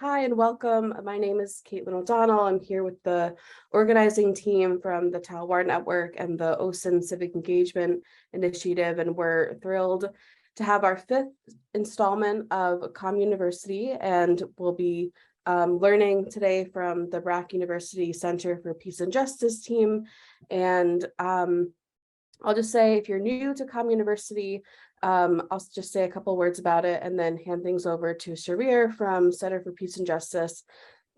Hi and welcome. My name is Caitlin O'Donnell. I'm here with the organizing team from the Talwar Network and the OSIN Civic Engagement Initiative, and we're thrilled to have our fifth installment of CommUniversity, and we'll be learning today from the BRAC University Center for Peace and Justice team. And I'll just say, if you're new to CommUniversity, I'll just say a couple words about it and then hand things over to Sharir from Center for Peace and Justice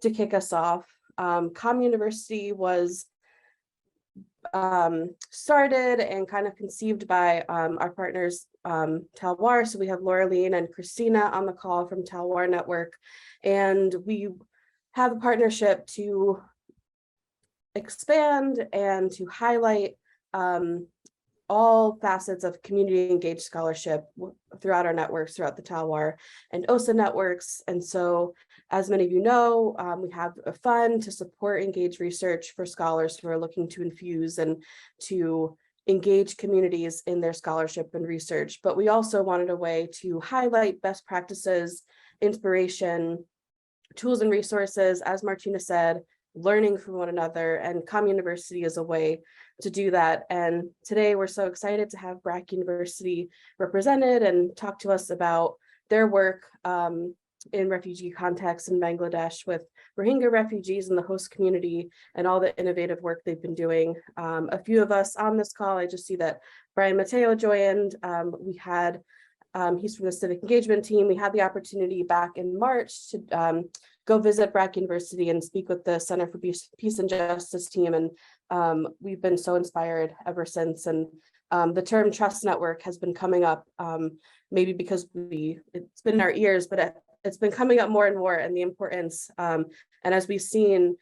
to kick us off. CommUniversity was started and kind of conceived by our partners, Talwar. So we have Laureline and Christina on the call from Talwar Network, and we have a partnership to expand and to highlight all facets of community engaged scholarship throughout our networks, throughout the Talwar and OSA networks. And so, as many of you know, we have a fund to support engaged research for scholars who are looking to infuse and to engage communities in their scholarship and research. But we also wanted a way to highlight best practices, inspiration, tools and resources, as Martina said, learning from one another, and CommUniversity is a way to do that. And today we're so excited to have BRAC University represented and talk to us about their work in refugee context in Bangladesh with Rohingya refugees in the host community and all the innovative work they've been doing. A few of us on this call, I just see that Brian Mateo joined. He's from the civic engagement team. We had the opportunity back in March to go visit BRAC University and speak with the Center for Peace and Justice team. And we've been so inspired ever since. And the term trust network has been coming up, maybe because it's been in our ears, but it's been coming up more and more, and the importance. And as we've seen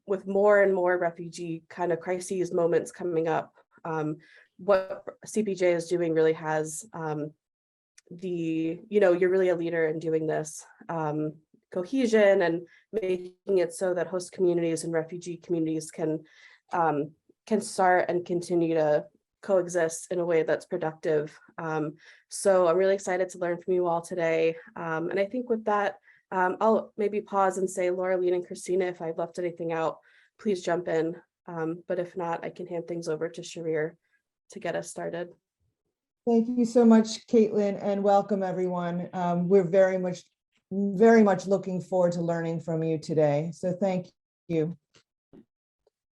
with more and more refugee kind of crises moments coming up, what CPJ is doing really has you're really a leader in doing this cohesion and making it so that host communities and refugee communities can start and continue to coexist in a way that's productive. So I'm really excited to learn from you all today. And I think with that, I'll maybe pause and say, Laureline and Christina, if I've left anything out, please jump in. But if not, I can hand things over to Sharir to get us started. Thank you so much, Caitlin, and welcome everyone. We're very much looking forward to learning from you today. So thank you.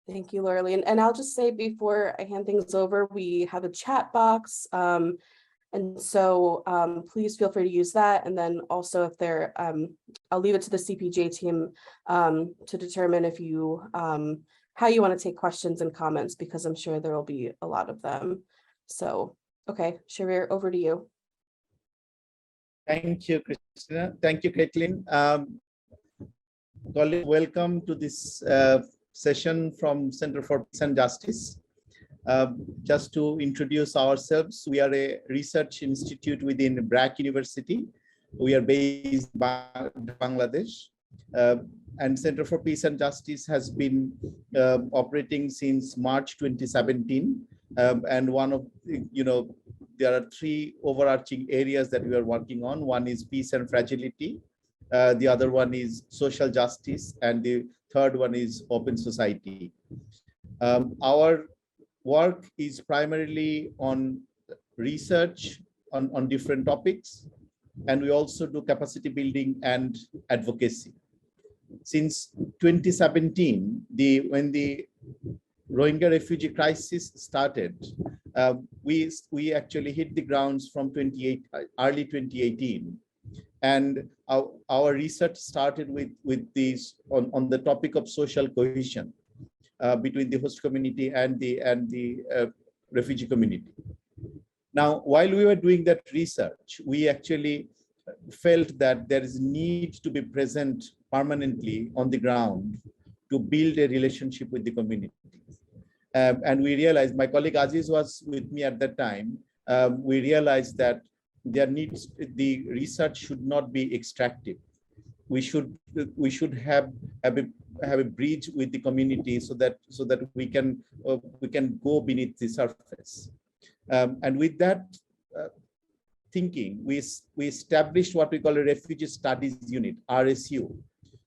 Thank you, Laureline. And I'll just say before I hand things over, we have a chat box. And so please feel free to use that. And then also if I'll leave it to the CPJ team to determine if you, how you want to take questions and comments, because I'm sure there will be a lot of them. So, okay, Sharir, over to you. Thank you, Christina. Thank you, Caitlin. Colleagues, welcome to this session from Center for Peace and Justice. Just to introduce ourselves, we are a research institute within BRAC University. We are based in Bangladesh. And Center for Peace and Justice has been operating since March 2017. And one of, there are three overarching areas that we are working on. One is peace and fragility. The other one is social justice. And the third one is open society. Our work is primarily on research on different topics. And we also do capacity building and advocacy. Since 2017, when the Rohingya refugee crisis started, we actually hit the grounds from early 2018. And our research started with these on the topic of social cohesion between the host community and the refugee community. Now, while we were doing that research, we actually felt that there is need to be present permanently on the ground to build a relationship with the community. And we realized, my colleague Aziz was with me at that time, we realized that the research should not be extractive. We should have a bridge with the community so that we can go beneath the surface. And with that, thinking, we established what we call a Refugee Studies Unit, RSU,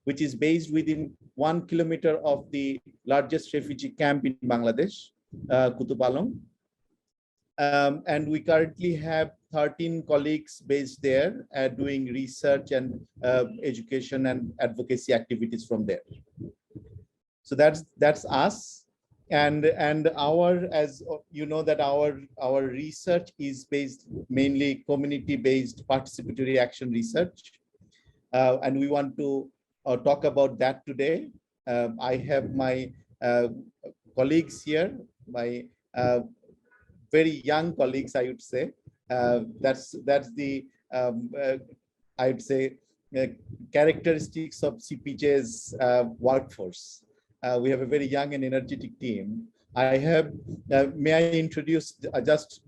which is based within 1 kilometer of the largest refugee camp in Bangladesh, Kutupalong. And we currently have 13 colleagues based there doing research and education and advocacy activities from there. So that's us. And our, as you know, that our research is based mainly community-based participatory action research. And we want to talk about that today. I have my colleagues here, my very young colleagues, I would say. That's the I'd say characteristics of CPJ's workforce. We have a very young and energetic team. I have, may I introduce, just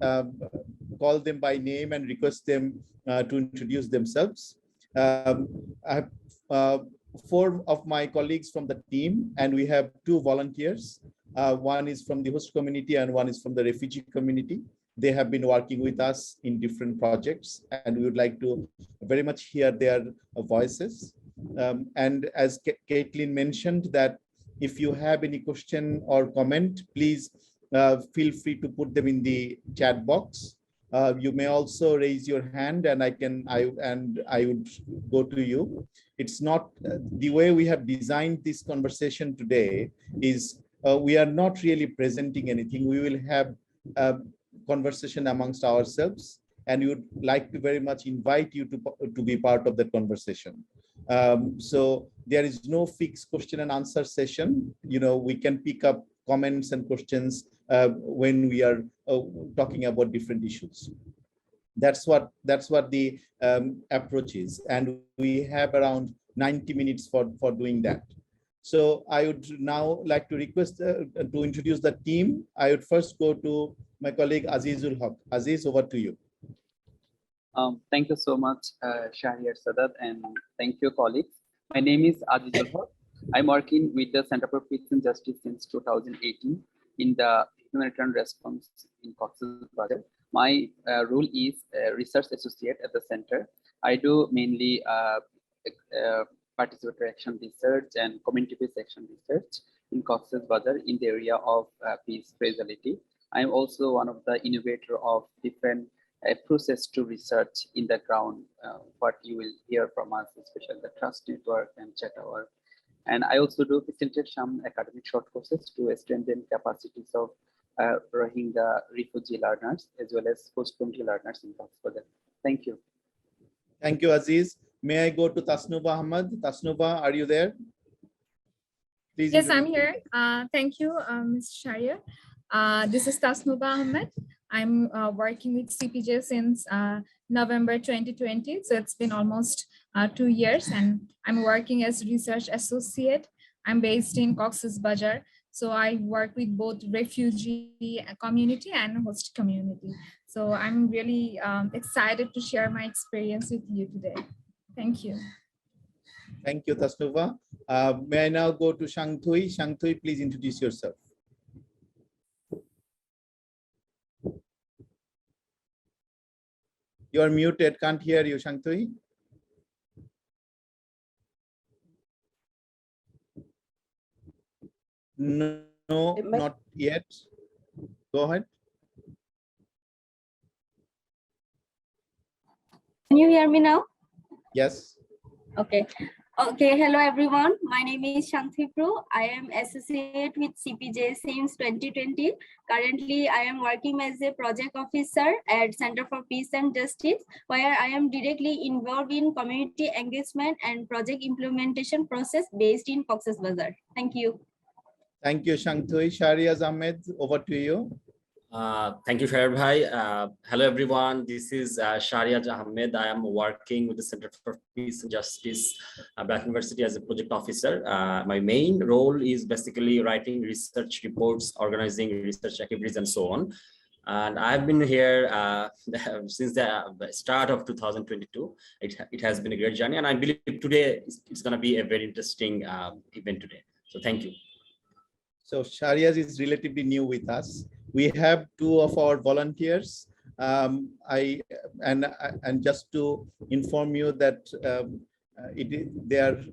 call them by name and request them to introduce themselves. I have 4 of my colleagues from the team, and we have 2 volunteers. One is from the host community and one is from the refugee community. They have been working with us in different projects, and we would like to very much hear their voices. And as Caitlin mentioned, that if you have any question or comment, please feel free to put them in the chat box. You may also raise your hand, and I would go to you. It's not the way we have designed this conversation today is we are not really presenting anything. We will have a conversation amongst ourselves, and we would like to very much invite you to be part of that conversation. So there is no fixed question and answer session. You know, we can pick up comments and questions when we are talking about different issues. That's what the approach is, and we have around 90 minutes for doing that. So I would now like to request to introduce the team. I would first go to my colleague Azizul Haq. Aziz, over to you. Thank you so much, Shahriar Sadat, and thank you, colleagues. My name is Azizul Haq. I'm working with the Center for Peace and Justice since 2018 in the humanitarian response in Cox's Bazar. My role is research associate at the center. I do mainly participatory action research and community-based action research in Cox's Bazar in the area of peace fragility. I'm also one of the innovator of different approaches to research in the ground, what you will hear from us, especially the Trust Network and Chat Hour. And I also do facilitate some academic short courses to strengthen capacities of Rohingya refugee learners as well as post-community learners in Cox's Bazar. Thank you. Thank you, Aziz. May I go to Tasnuba Ahmad? Tasnuba, are you there? Please. Yes, I'm here. Thank you, Ms. Shahriar. This is Tasnuba Ahmed. I'm working with CPJ since November 2020. So it's been almost 2 years, and I'm working as research associate. I'm based in Cox's Bazar. So I work with both refugee community and host community. So I'm really excited to share my experience with you today. Thank you. Thank you, Tasnuba. May I now go to Shangthui? Shangthui, please introduce yourself. You are muted, can't hear you, Shangthui. No, not yet. Go ahead. Can you hear me now? Yes. Okay. Okay. Hello, everyone. My name is Shanthi Pro. I am associate with CPJ since 2020. Currently, I am working as a project officer at Center for Peace and Justice, where I am directly involved in community engagement and project implementation process based in Cox's Bazar. Thank you. Thank you, Shangthui. Shahriaz Ahmed, over to you. Thank you, Shahriar Bhai. Hello, everyone. This is Shahriar Ahmed. I am working with the Center for Peace and Justice at Communivesity as a project officer. My main role is basically writing research reports, organizing research activities, and so on. And I've been here since the start of 2022. It has been a great journey, and I believe today it's going to be a very interesting event today. So thank you. So Shahriaz is relatively new with us. We have 2 of our volunteers. And just to inform you that they are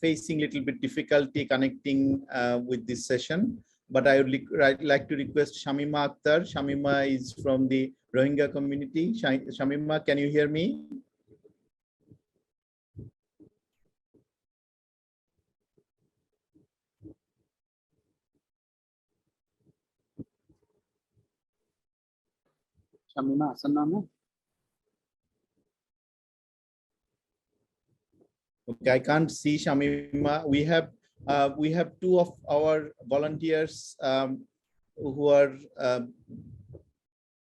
facing a little bit difficulty connecting with this session. But I would like to request Shamima Akhtar. Shamima is from the Rohingya community. Shamima, can you hear me? Shamima, Hassan naam hai? Okay, I can't see Shamima. We have two of our volunteers who are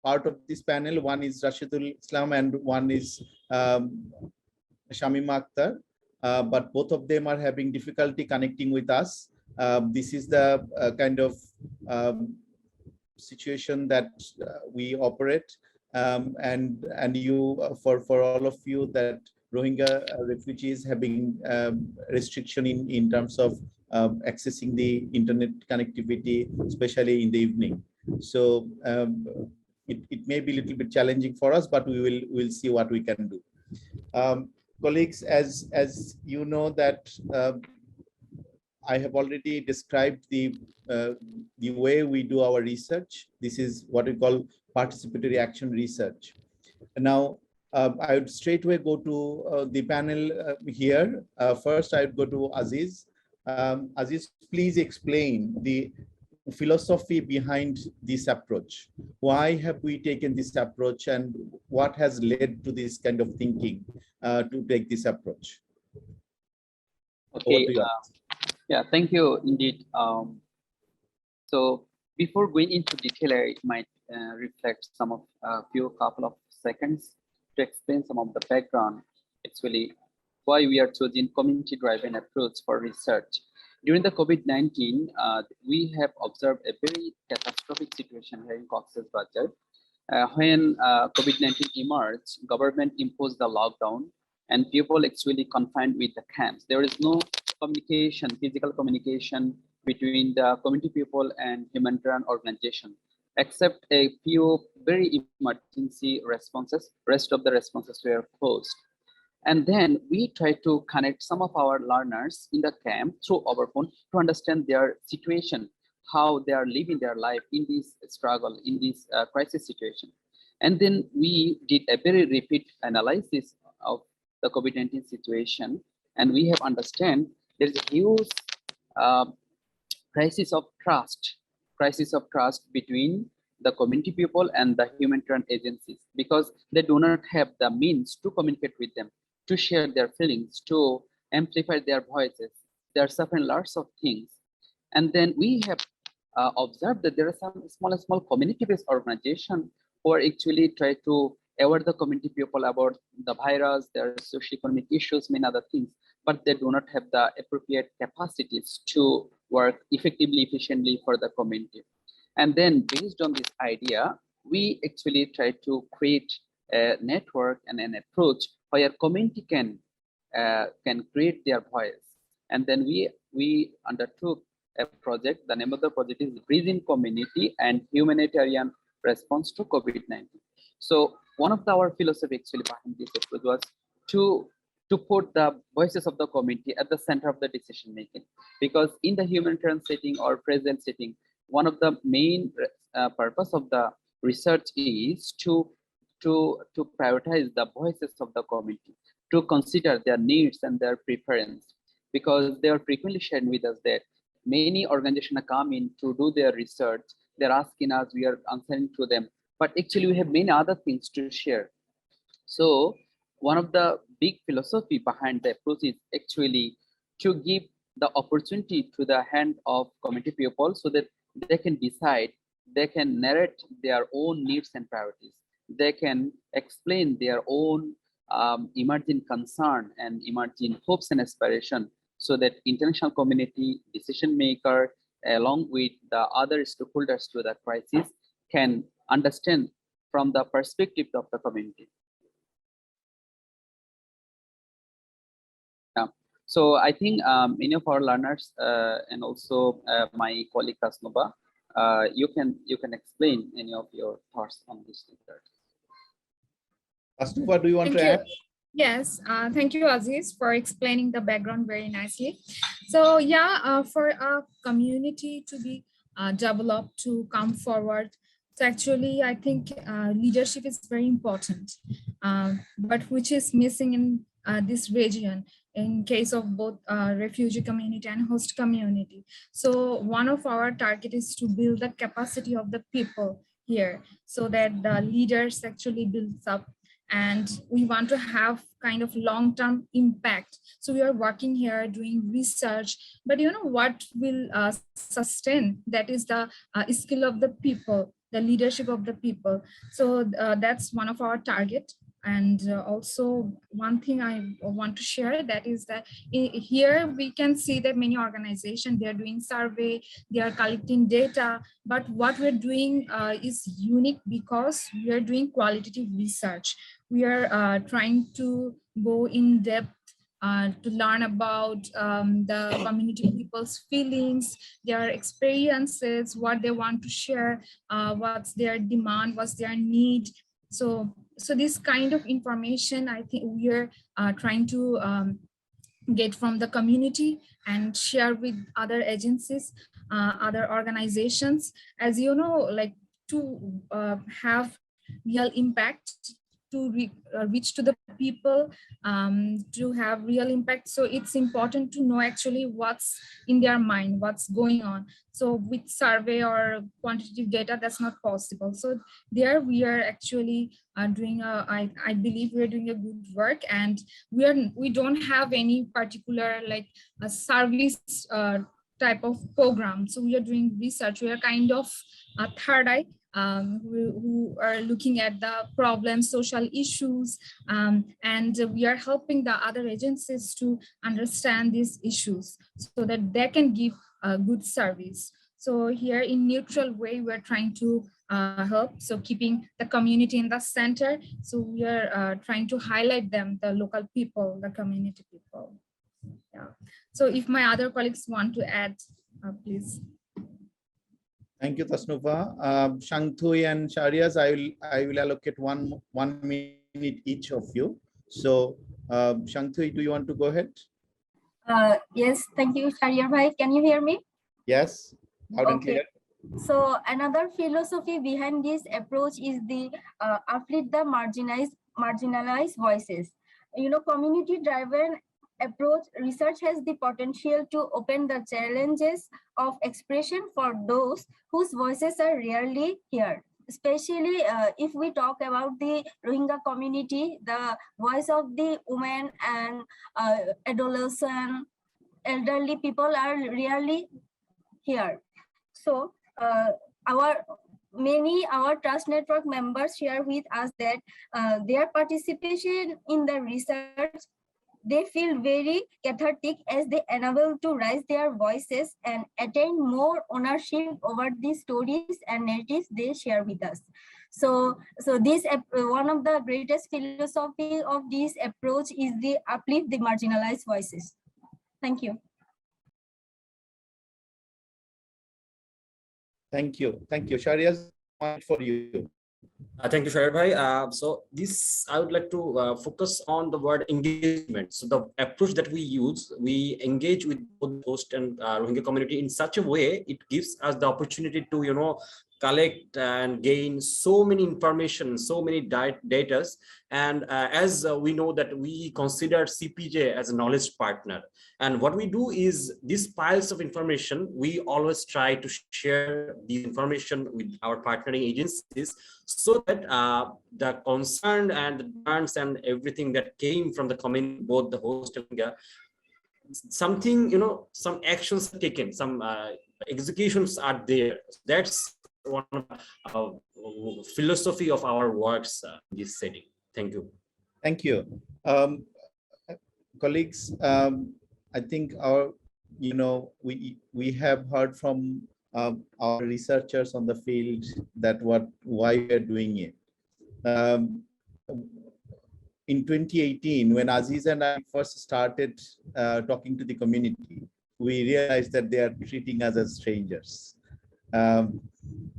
part of this panel. One is Rashidul Islam and one is Shamima Akhtar. But both of them are having difficulty connecting with us. This is the kind of situation that we operate, and you for all of you that Rohingya refugees having restriction in terms of accessing the internet connectivity, especially in the evening. So it may be a little bit challenging for us, but we'll see what we can do. Colleagues, as you know that I have already described the way we do our research. This is what we call participatory action research. And now I would straightway go to the panel here. First, I would go to Aziz. Aziz, please explain the philosophy behind this approach. Why have we taken this approach, and what has led to this kind of thinking to take this approach? Okay. Yeah, thank you indeed. So before going into detail, I might reflect some of couple of seconds to explain some of the background, actually why we are choosing community-driven approach for research. During the COVID-19, we have observed a very catastrophic situation here in Cox's Bazar. When COVID-19 emerged, government imposed the lockdown and people actually confined with the camps. There is no communication, physical communication between the community people and humanitarian organization, except a few very emergency responses. Rest of the responses were closed. And then we try to connect some of our learners in the camp through our phone to understand their situation, how they are living their life in this struggle, in this crisis situation. And then we did a very rapid analysis of the COVID-19 situation, and we have understand there is a huge crisis of trust between the community people and the humanitarian agencies, because they do not have the means to communicate with them, to share their feelings, to amplify their voices. They are suffering lots of things. And then we have observed that there are some small community-based organizations who are actually try to aware the community people about the virus, their socio-economic issues, many other things, but they do not have the appropriate capacities to work effectively, efficiently for the community. And then based on this idea, we actually try to create a network and an approach where community can create their voice. And then we undertook a project. The name of the project is Bridging Community and Humanitarian Response to COVID-19. So one of our philosophy actually behind this approach was to put the voices of the community at the center of the decision making, because in the humanitarian setting or present setting, one of the main purpose of the research is to prioritize the voices of the community, to consider their needs and their preference, because they are frequently sharing with us that many organizations come in to do their research. They're asking us, we are answering to them, but actually we have many other things to share. So one of the big philosophy behind the approach is actually to give the opportunity to the hand of community people so that they can decide, they can narrate their own needs and priorities. They can explain their own emerging concern and emerging hopes and aspiration, so that international community decision maker, along with the other stakeholders to the crisis, can understand from the perspective of the community. So I think many of our learners and also my colleague Tasnova, you can explain any of your thoughts on this research. Astupa, do you want Thank to you. add? Yes, thank you, Aziz, for explaining the background very nicely. So yeah, for a community to be developed, to come forward, so actually I think leadership is very important, but which is missing in this region in case of both refugee community and host community. So one of our target is to build the capacity of the people here so that the leaders actually builds up, and we want to have kind of long-term impact. So we are working here doing research, but you know what will sustain, that is the skill of the people, the leadership of the people. So that's one of our target. And also one thing I want to share, that is that here we can see that many organizations, they are doing survey, they are collecting data, but what we're doing is unique because we are doing qualitative research. We are trying to go in depth to learn about the community people's feelings, their experiences, what they want to share, what's their demand, what's their need. So this kind of information, I think we are trying to get from the community and share with other agencies, other organizations. As you know, like to have real impact, to reach to the people, to have real impact. So it's important to know actually what's in their mind, what's going on. So with survey or quantitative data, that's not possible. So there we are actually doing I believe we're doing a good work, and we don't have any particular like a service type of program. So we are doing research. We are kind of a third eye, who are looking at the problems, social issues, and we are helping the other agencies to understand these issues so that they can give a good service. So here in neutral way, we're trying to help. So keeping the community in the center. So we are trying to highlight them, the local people, the community people. Yeah. So if my other colleagues want to add, please. Thank you, Tasnupa. Shangthui and Shariaz, I will allocate one minute each of you. So Shangthui, do you want to go ahead? Yes, thank you, Sharia bhai. Can you hear me? Yes, loud and clear. So another philosophy behind this approach is the uplift the marginalized voices. You know, community-driven approach research has the potential to open the challenges of expression for those whose voices are rarely heard. Especially if we talk about the Rohingya community, the voice of the women and adolescent, elderly people are rarely heard. So our Trust Network members share with us that their participation in the research, they feel very cathartic as they enable to raise their voices and attain more ownership over the stories and narratives they share with us. So this one of the greatest philosophy of this approach is the uplift the marginalized voices. Thank you. Thank you. Thank you. Shariaz, one for you. Thank you, Shair bhai. So this, I would like to focus on the word engagement. So the approach that we use, we engage with both host and Rohingya community in such a way, it gives us the opportunity to, you know, collect and gain so many information, so many data. And as we know that we consider CPJ as a knowledge partner. And what we do is these piles of information, we always try to share the information with our partnering agencies so that the concern and the demands and everything that came from the community, both the host and something, you know, some actions are taken, some executions are there. That's one of the philosophy of our works in this setting. Thank you. Thank you. Colleagues, I think we have heard from our researchers on the field that why we are doing it. In 2018, when Aziz and I first started talking to the community, we realized that they are treating us as strangers.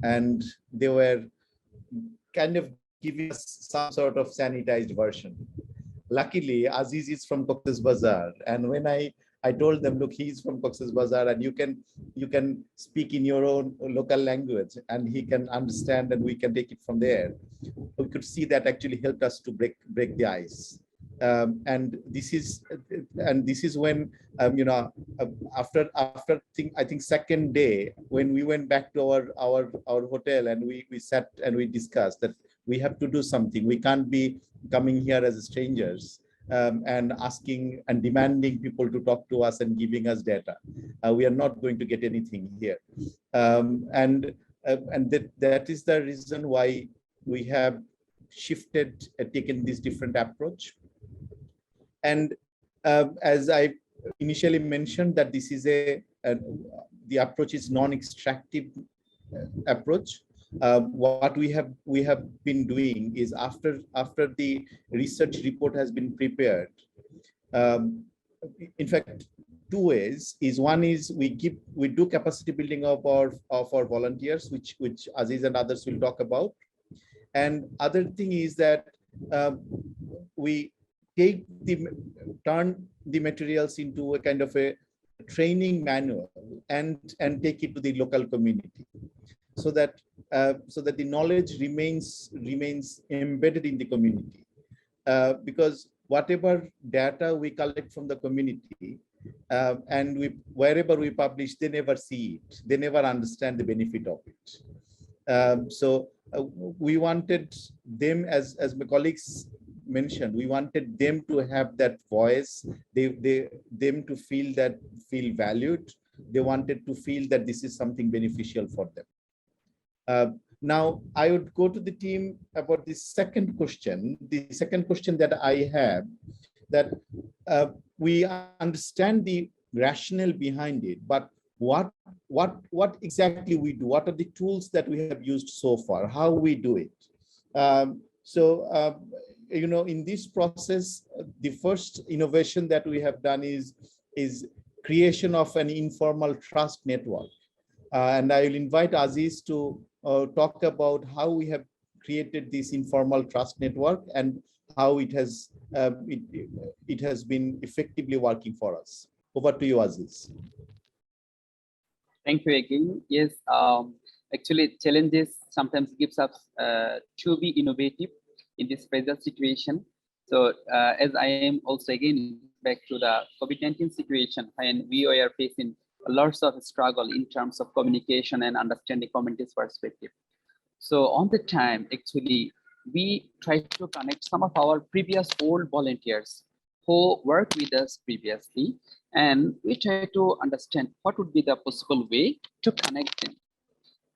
And they were kind of giving us some sort of sanitized version. Luckily, Aziz is from Cox's Bazar, and when I told them, look, he's from Cox's Bazar, and you can speak in your own local language, and he can understand, and we can take it from there. We could see that actually helped us to break the ice. And this is when after I think second day, when we went back to our hotel, and we sat and we discussed that we have to do something. We can't be coming here as strangers and asking and demanding people to talk to us and giving us data. We are not going to get anything here. And that is the reason why we have shifted, taken this different approach. And as I initially mentioned, that this is the approach is non-extractive approach. What we have been doing is after the research report has been prepared, in fact, two ways. One is we do capacity building of our volunteers, which Aziz and others will talk about. And other thing is that we turn the materials into a kind of a training manual and take it to the local community, so that the knowledge remains embedded in the community, because whatever data we collect from the community and wherever we publish, they never see it, they never understand the benefit of it. So we wanted them, as my colleagues mentioned, we wanted them to have that voice, them to feel valued. They wanted to feel that this is something beneficial for them. Now I would go to the team about the second question. The second question that I have, that we understand the rationale behind it, but what exactly we do? What are the tools that we have used so far? How we do it? In this process, the first innovation that we have done is creation of an informal trust network. And I will invite Aziz to talk about how we have created this informal trust network and how it has been effectively working for us. Over to you, Aziz. Thank you again. Yes, actually challenges sometimes gives us to be innovative in this present situation. So as I am also again back to the COVID-19 situation, and we are facing lots of struggle in terms of communication and understanding community's perspective. So on the time, actually, we try to connect some of our previous old volunteers who worked with us previously, and we try to understand what would be the possible way to connect them.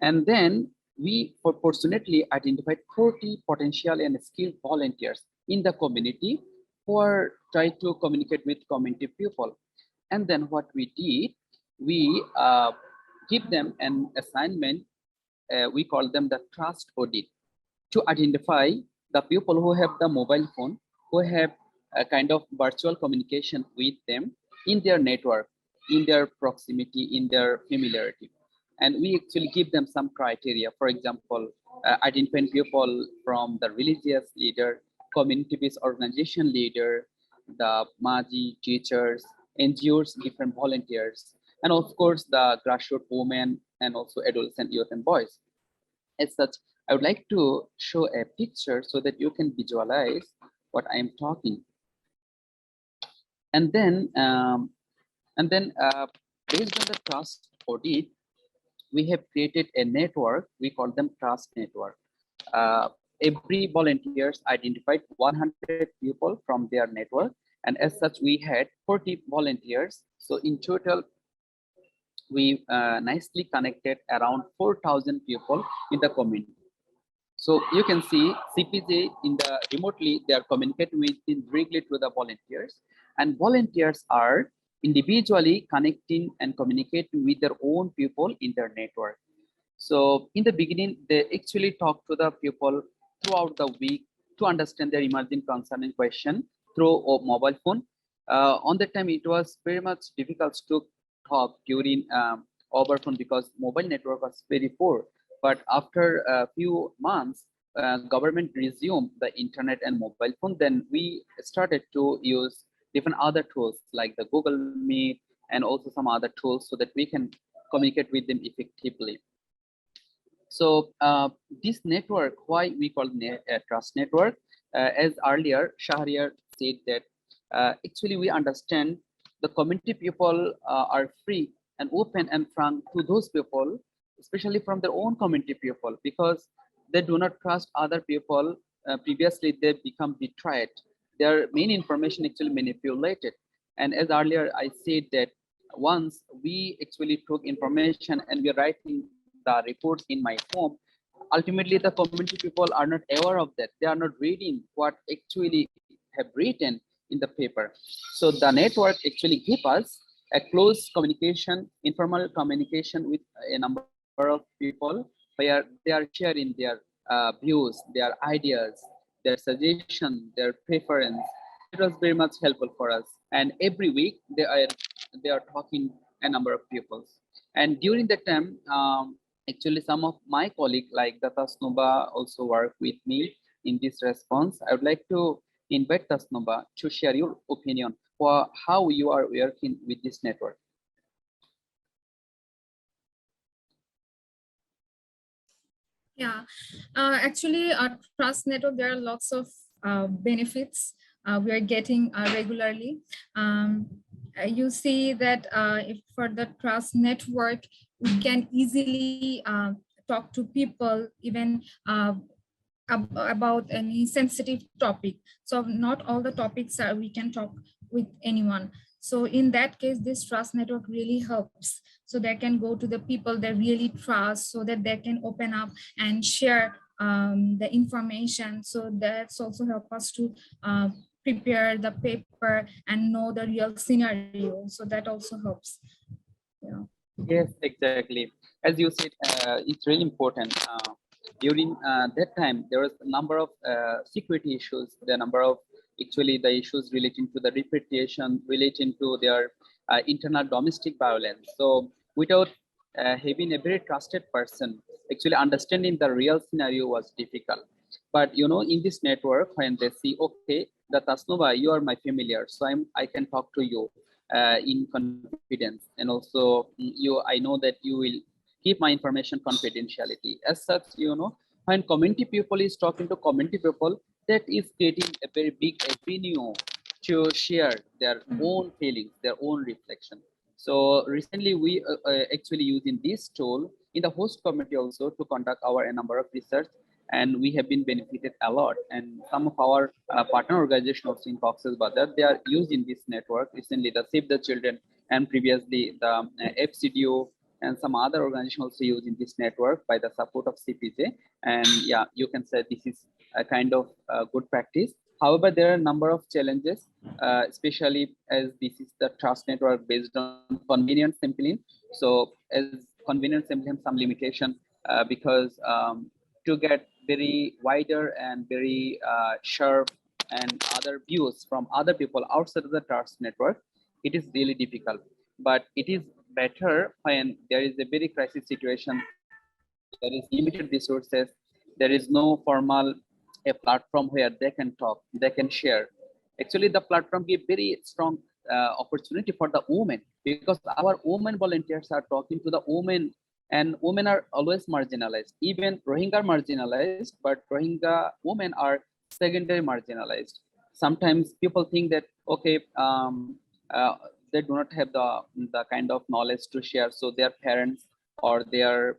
And then we fortunately identified 40 potential and skilled volunteers in the community who are trying to communicate with community people. And then what we did, we give them an assignment, we call them the Trust Audit, to identify the people who have the mobile phone, who have a kind of virtual communication with them in their network, in their proximity, in their familiarity. And we actually give them some criteria. For example, identifying people from the religious leader, community-based organization leader, the Maji, teachers, NGOs, different volunteers, and of course the grassroots women and also adolescent youth and boys. As such, I would like to show a picture so that you can visualize what I am talking. And then based on the Trust Audit, we have created a network. We call them Trust Network. Every volunteers identified 100 people from their network, and as such, we had 40 volunteers. So in total, we nicely connected around 4,000 people in the community. So you can see CPJ in the remotely, they are communicating with directly to the volunteers, and volunteers are individually connecting and communicating with their own people in their network. So in the beginning, they actually talk to the people throughout the week to understand their emerging concern and question through a mobile phone. On that time, it was very much difficult to talk during over phone because mobile network was very poor. But after a few months, government resumed the internet and mobile phone, then we started to use different other tools like the Google Meet and also some other tools so that we can communicate with them effectively. So this network, why we call it a trust network, as earlier Shahriar said that actually we understand the community people are free and open and frank to those people, especially from their own community people, because they do not trust other people. Previously, they become betrayed. Their main information actually manipulated. And as earlier I said that once we actually took information and we're writing the reports in my home, ultimately the community people are not aware of that. They are not reading what actually have written in the paper. So the network actually gives us a close communication, informal communication with a number of people where they are sharing their views, their ideas, their suggestions, their preference. It was very much helpful for us. And every week they are talking a number of people. And during that time, actually some of my colleagues like Tasnuba also work with me in this response. I would like to invite Tasnuba to share your opinion for how you are working with this network. Yeah, actually, our Trust Network, there are lots of benefits we are getting regularly. You see that if for the Trust Network, we can easily talk to people even about any sensitive topic. So not all the topics we can talk with anyone. So in that case, this Trust Network really helps. So they can go to the people they really trust so that they can open up and share the information. So that's also help us to prepare the paper and know the real scenario. So that also helps. Yeah. Yes, exactly. As you said, it's really important. During that time, there was a number of security issues, the number of actually the issues relating to the repatriation, relating to their internal domestic violence. So without having a very trusted person, actually understanding the real scenario was difficult. But you know, in this network, when they see, okay, the Tasnova, you are my familiar, so I can talk to you in confidence, and also I know that you will keep my information confidentiality. As such, you know, when community people is talking to community people, that is creating a very big avenue to share their own feelings, their own reflection. So recently we actually using this tool in the host community also to conduct a number of research, and we have been benefited a lot. And some of our partner organizations also in Cox's Bazar, they are using this network. Recently the Save the Children and previously the FCDO and some other organizations also using this network by the support of CPJ. And yeah, you can say this is a kind of good practice. However, there are a number of challenges, especially as this is the trust network based on convenience sampling. So as convenience sampling, some limitation because to get very wider and very sharp and other views from other people outside of the trust network, it is really difficult. But it is better when there is a very crisis situation, there is limited resources, there is no formal a platform where they can talk, they can share. Actually, the platform gives very strong opportunity for the women, because our women volunteers are talking to the women, and women are always marginalized. Even Rohingya are marginalized, but Rohingya women are secondary marginalized. Sometimes people think that, okay, they do not have the kind of knowledge to share, so their parents or their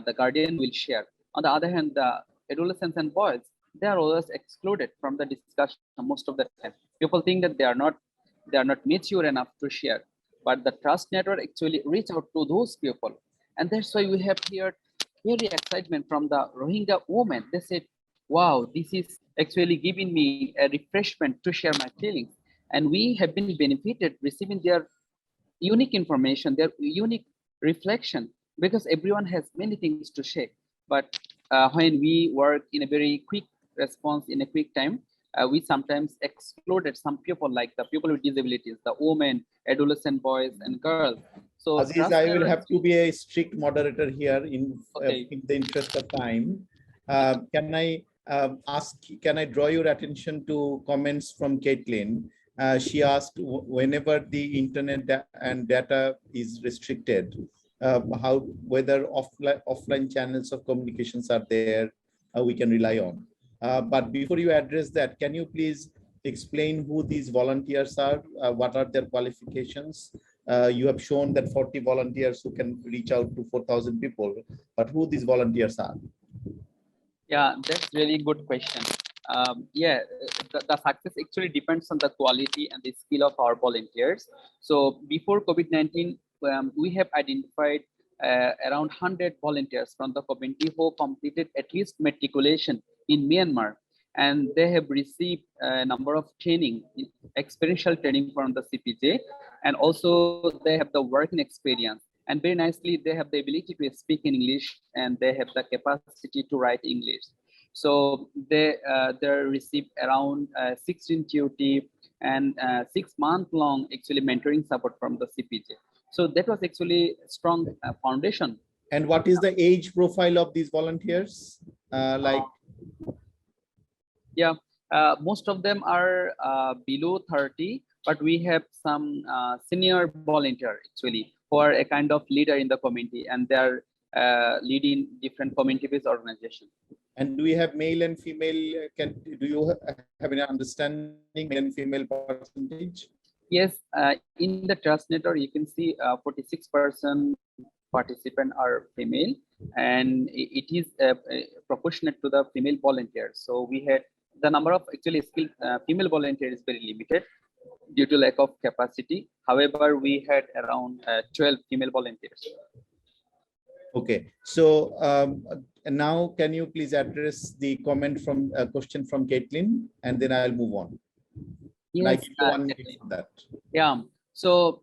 the guardian will share. On the other hand, the adolescents and boys, they are always excluded from the discussion most of the time. People think that they are not mature enough to share, but the trust network actually reach out to those people. And that's why we have heard very excitement from the Rohingya women. They said, wow, this is actually giving me a refreshment to share my feelings. And we have been benefited receiving their unique information, their unique reflection, because everyone has many things to share. But when we work in a very quick response in a quick time, we sometimes excluded some people, like the people with disabilities, the women, adolescent boys and girls. So Aziz, I will have to be a strict moderator here in okay. In the interest of time. Can I can I draw your attention to comments from Caitlin? She asked, whenever the internet and data is restricted, whether offline channels of communications are there, we can rely on. But before you address that, can you please explain who these volunteers are? What are their qualifications? You have shown that 40 volunteers who can reach out to 4,000 people, but who these volunteers are? Yeah, that's really good question. The success actually depends on the quality and the skill of our volunteers. So before COVID-19, we have identified around 100 volunteers from the community who completed at least matriculation in Myanmar, and they have received a number of training, experiential training from the CPJ, and also they have the working experience. And very nicely, they have the ability to speak in English, and they have the capacity to write English. So they received around 16 TOT and 6 month long actually mentoring support from the CPJ. So that was actually a strong foundation. And what is the age profile of these volunteers? Most of them are below 30, but we have some senior volunteer actually who are a kind of leader in the community, and they are leading different community-based organizations. And do we have male and female? Do you have any understanding male and female percentage? Yes, in the Trust Network, you can see 46% participants are female, and it is proportionate to the female volunteers. So we had the number of actually skilled female volunteers is very limited due to lack of capacity. However, we had around 12 female volunteers. Okay, so now can you please address the question from Caitlin, and then I'll move on. Yes, that. Yeah. So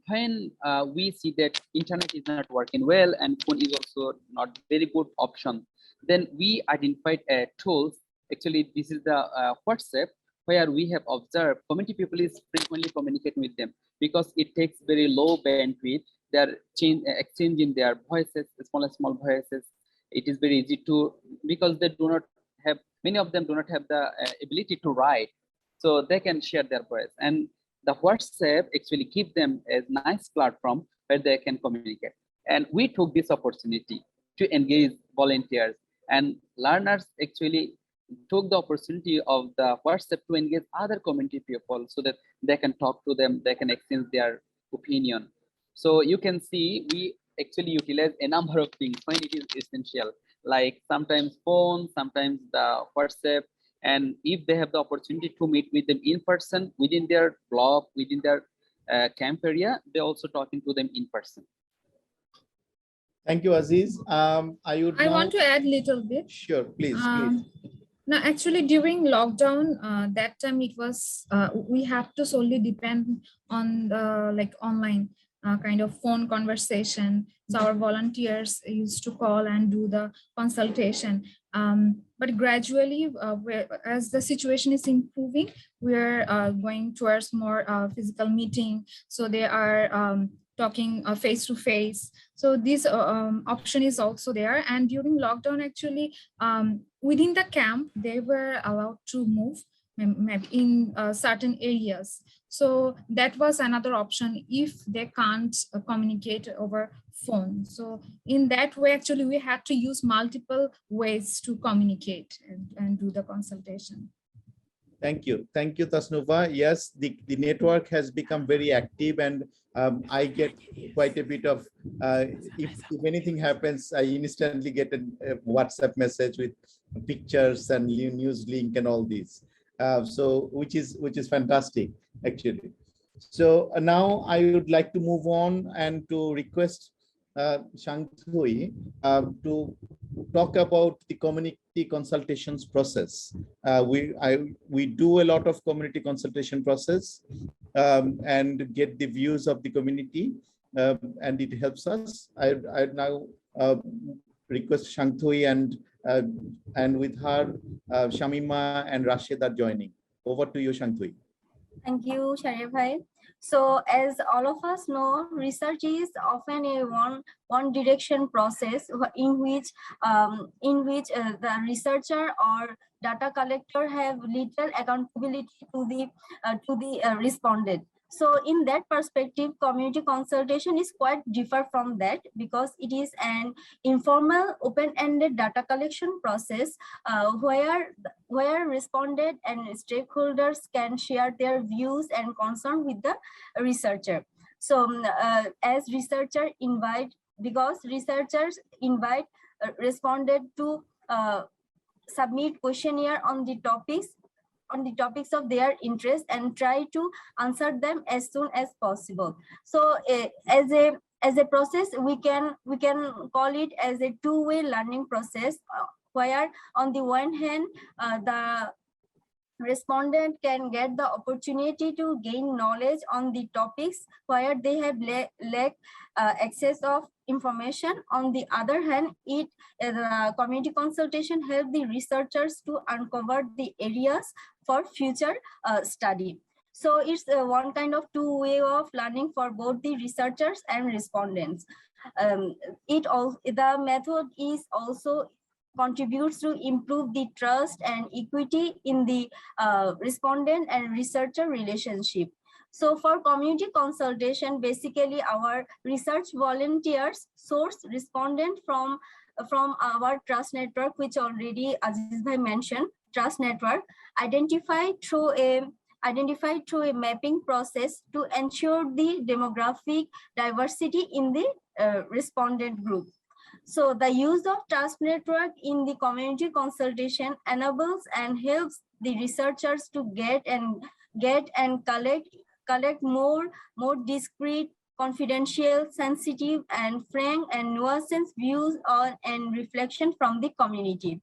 when we see that internet is not working well and phone is also not very good option, then we identified tools. Actually, this is the WhatsApp, where we have observed community people is frequently communicating with them because it takes very low bandwidth. They're exchanging their voices, small voices. It is very easy to, because they do not have, many of them do not have the ability to write, so they can share their voice. And the WhatsApp actually give them a nice platform where they can communicate. And we took this opportunity to engage volunteers, and learners actually took the opportunity of the WhatsApp to engage other community people so that they can talk to them, they can exchange their opinion. So you can see we actually utilize a number of things when it is essential, like sometimes phone, sometimes the WhatsApp, and if they have the opportunity to meet with them in person within their block, within their camp area, they're also talking to them in person. Thank you, Aziz. I want to add a little bit. Sure, please. Now, actually, during lockdown, that time it was we have to solely depend on the online kind of phone conversation. So our volunteers used to call and do the consultation. But gradually, as the situation is improving, we're going towards more physical meeting. So they are talking face to face. So this option is also there. And during lockdown, actually, within the camp, they were allowed to move maybe in certain areas. So that was another option if they can't communicate over phone. So in that way, actually, we had to use multiple ways to communicate and do the consultation. Thank you. Thank you, Tasnuva. Yes, the network has become very active, and I get quite a bit of, if anything happens, I instantly get a WhatsApp message with pictures and news link and all these. So which is fantastic, actually. So now I would like to move on and to request Shangthui to talk about the community consultations process. We do a lot of community consultation process and get the views of the community, and it helps us. I now request Shangthui and with her Shamima and Rashid are joining. Over to you, Shangthui. Thank you, Sharia Bhai. So as all of us know, research is often a one direction process in which the researcher or data collector have little accountability to the respondent. So in that perspective, community consultation is quite different from that, because it is an informal, open-ended data collection process where respondent and stakeholders can share their views and concern with the researcher. So as researchers invite respondent to submit questionnaire on the topics of their interest and try to answer them as soon as possible. So as a process, we can call it as a two-way learning process, where on the one hand, the respondent can get the opportunity to gain knowledge on the topics where they have lacked access of information. On the other hand, community consultation help the researchers to uncover the areas for future study. So it's one kind of two-way of learning for both the researchers and respondents. The method is also contributes to improve the trust and equity in the respondent and researcher relationship. So for community consultation, basically our research volunteers source respondent from our trust network, which already Aziz Bhai mentioned, trust network, identified through a mapping process to ensure the demographic diversity in the respondent group. So the use of trust network in the community consultation enables and helps the researchers to get and collect more discrete, confidential, sensitive, and frank and nuanced views on and reflection from the community.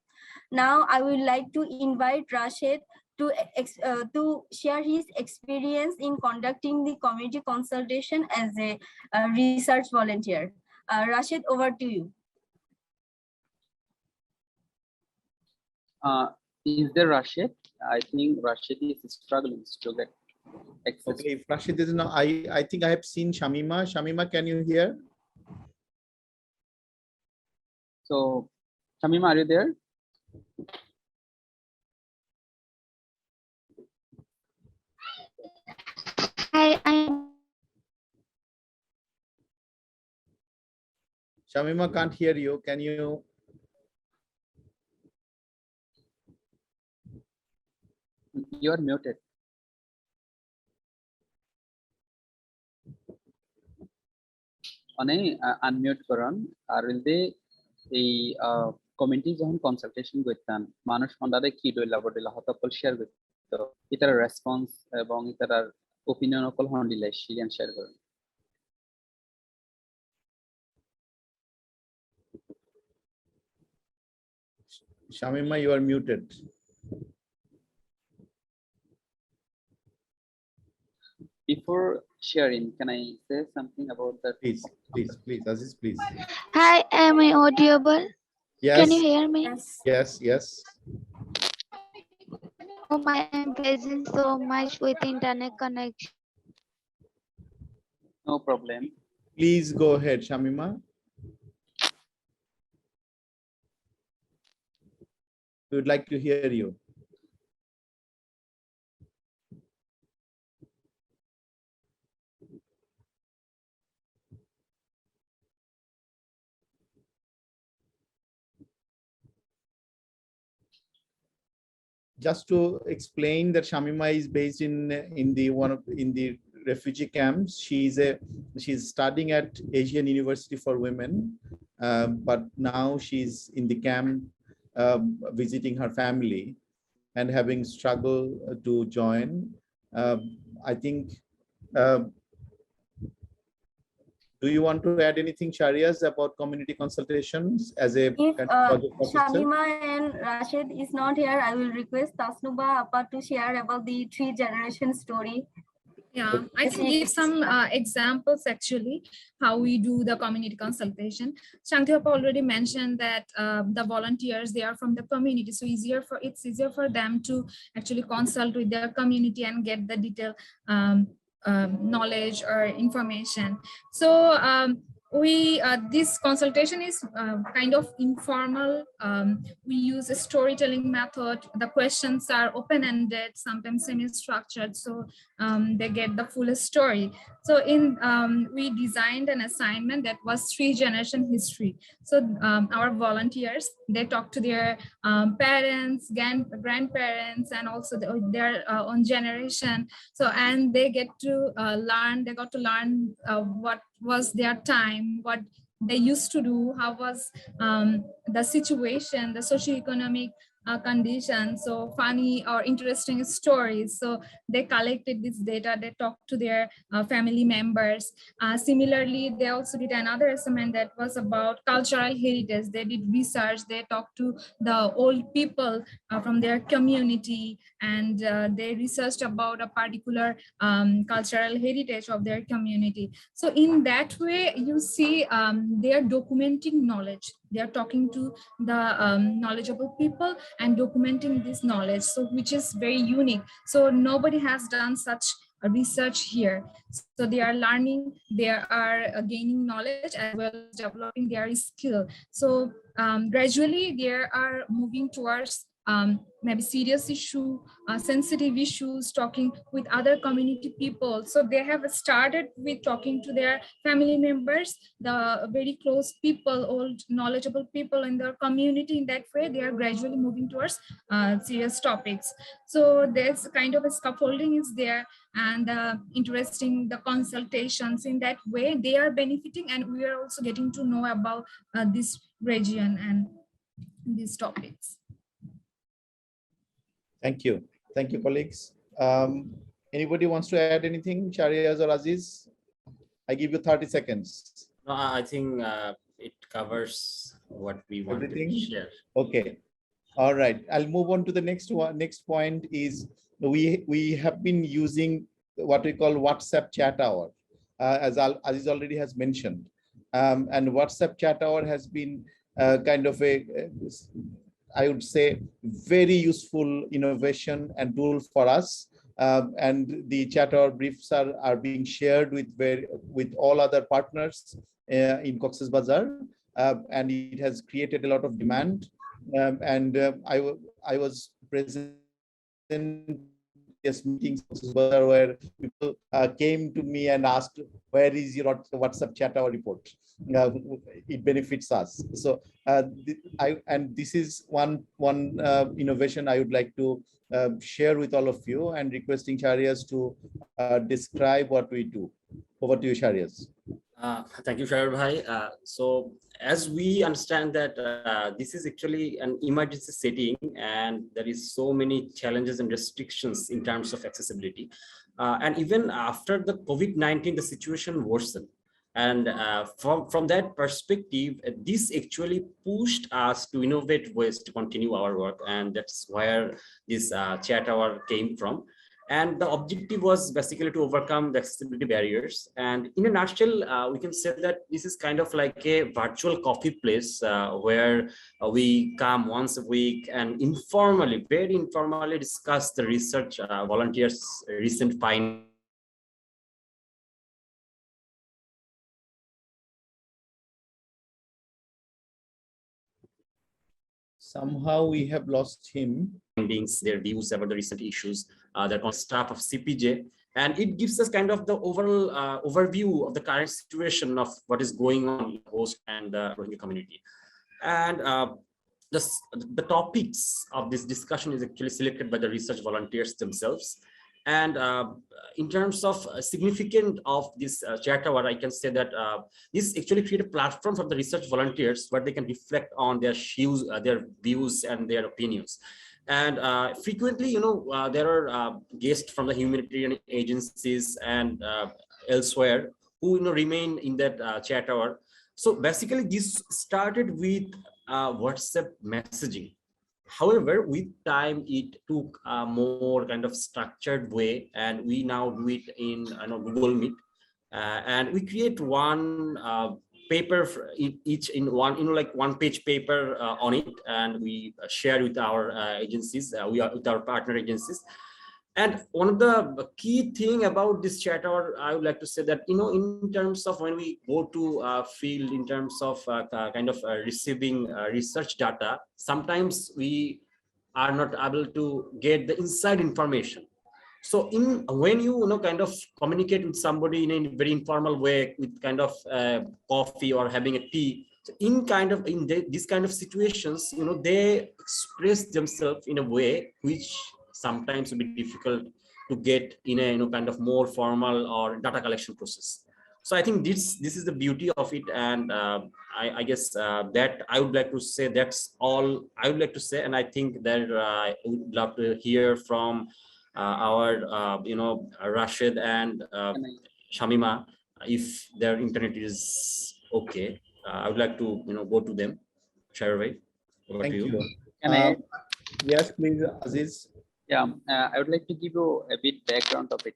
Now I would like to invite Rashid to share his experience in conducting the community consultation as a research volunteer. Rashid, over to you. Is there Rashid? I think Rashid is struggling to get access. Okay, if Rashid is not, I think I have seen Shamima. Shamima, can you hear? So, Shamima, are you there? Shamima can't hear you. Can you? You are muted. Unmute করুন আর এই community যখন consultation করতাম মানুষ মন্ডারে কি ডইলা বডিলা হতকল share করত এটার response এবং এটার ওপিনিয়ন অকল হন্ডিলা শেয়ার করুন Shamima, you are muted. Before sharing, can I say something about that? Please, Aziz, please. Hi, am I audible? Yes. Can you hear me? Yes. Oh, I am facing so much with internet connection. No problem. Please go ahead, Shamima. We would like to hear you. Just to explain that Shamima is based in the refugee camps. She's studying at Asian University for Women, but now she's in the camp visiting her family and having struggled to join. I think. Do you want to add anything, Shariaz, about community consultations as a project officer? Shamima and Rashid is not here, I will request Tasnuba Appa to share about the 3-generation story. Yeah, I can give some examples actually how we do the community consultation. Shantipapa already mentioned that the volunteers, they are from the community, so it's easier for them to actually consult with their community and get the detail knowledge or information. So this consultation is kind of informal. We use a storytelling method. The questions are open-ended, sometimes semi-structured, so they get the full story. So we designed an assignment that was 3-generation history. So our volunteers, they talk to their parents, grandparents, and also their own generation. So, and they get to learn, they got to learn what was their time, what they used to do, how was the situation, the socioeconomic conditions, so funny or interesting stories. So they collected this data, they talked to their family members. Similarly, they also did another assignment that was about cultural heritage. They did research, they talked to the old people from their community, and they researched about a particular cultural heritage of their community. So in that way, you see they are documenting knowledge. They are talking to the knowledgeable people and documenting this knowledge, so which is very unique. So nobody has done such a research here. So they are learning, they are gaining knowledge as well as developing their skill. So gradually they are moving towards maybe serious issue, sensitive issues, talking with other community people. So they have started with talking to their family members, the very close people, old knowledgeable people in their community. In that way, they are gradually moving towards serious topics. So there's kind of a scaffolding is there, and interesting the consultations. In that way, they are benefiting, and we are also getting to know about this region and these topics. Thank you. Thank you, colleagues. Anybody wants to add anything, Shariaz or Aziz? I give you 30 seconds. No, I think it covers what we want Everything? to share. Okay. All right. I'll move on to the next one. Next point is we have been using what we call WhatsApp chat hour, as Aziz already has mentioned. And WhatsApp chat hour has been kind of I would say, very useful innovation and tool for us. And the chat hour briefs are being shared with all other partners in Cox's Bazar, and it has created a lot of demand. I was present in this meetings where people came to me and asked, "Where is your WhatsApp chat hour report? It benefits us." So this is one innovation I would like to share with all of you, and requesting Shariaz to describe what we do. Over to you, Shariaz. Thank you, Shahir Bhai. So as we understand that this is actually an emergency setting, and there is so many challenges and restrictions in terms of accessibility. And even after the COVID-19, the situation worsened. And from that perspective, this actually pushed us to innovate ways to continue our work. And that's where this chat hour came from. And the objective was basically to overcome the accessibility barriers. And in a nutshell, we can say that this is kind of like a virtual coffee place where we come once a week and informally, very informally discuss the research volunteers' recent findings. Somehow we have lost him. Their views about the recent issues, they're on staff of CPJ, and it gives us kind of the overall overview of the current situation of what is going on in the host and the Rohingya community. And the topics of this discussion is actually selected by the research volunteers themselves. And in terms of significance of this chat hour, I can say that this actually create a platform for the research volunteers where they can reflect on their views and their opinions. And frequently, there are guests from the humanitarian agencies and elsewhere who remain in that chat hour. So basically, this started with WhatsApp messaging. However, with time, it took a more kind of structured way, and we now do it in Google Meet, and we create one paper for each in one, like one-page paper on it, and we share with our agencies, with our partner agencies. And one of the key thing about this chat hour, I would like to say that, in terms of when we go to field, in terms of receiving research data, sometimes we are not able to get the inside information. So when you communicate with somebody in a very informal way, with coffee or having a tea, so these kind of situations, they express themselves in a way which sometimes will be difficult to get in a more formal or data collection process. So I think this is the beauty of it, and I guess that I would like to say, that's all I would like to say. And I think that I would love to hear from our Rashid and Shamima, if their internet is okay. I would like to go to them. Sharvai, over Thank to you. you. Yes, please, Aziz. Yeah, I would like to give you a bit background of it,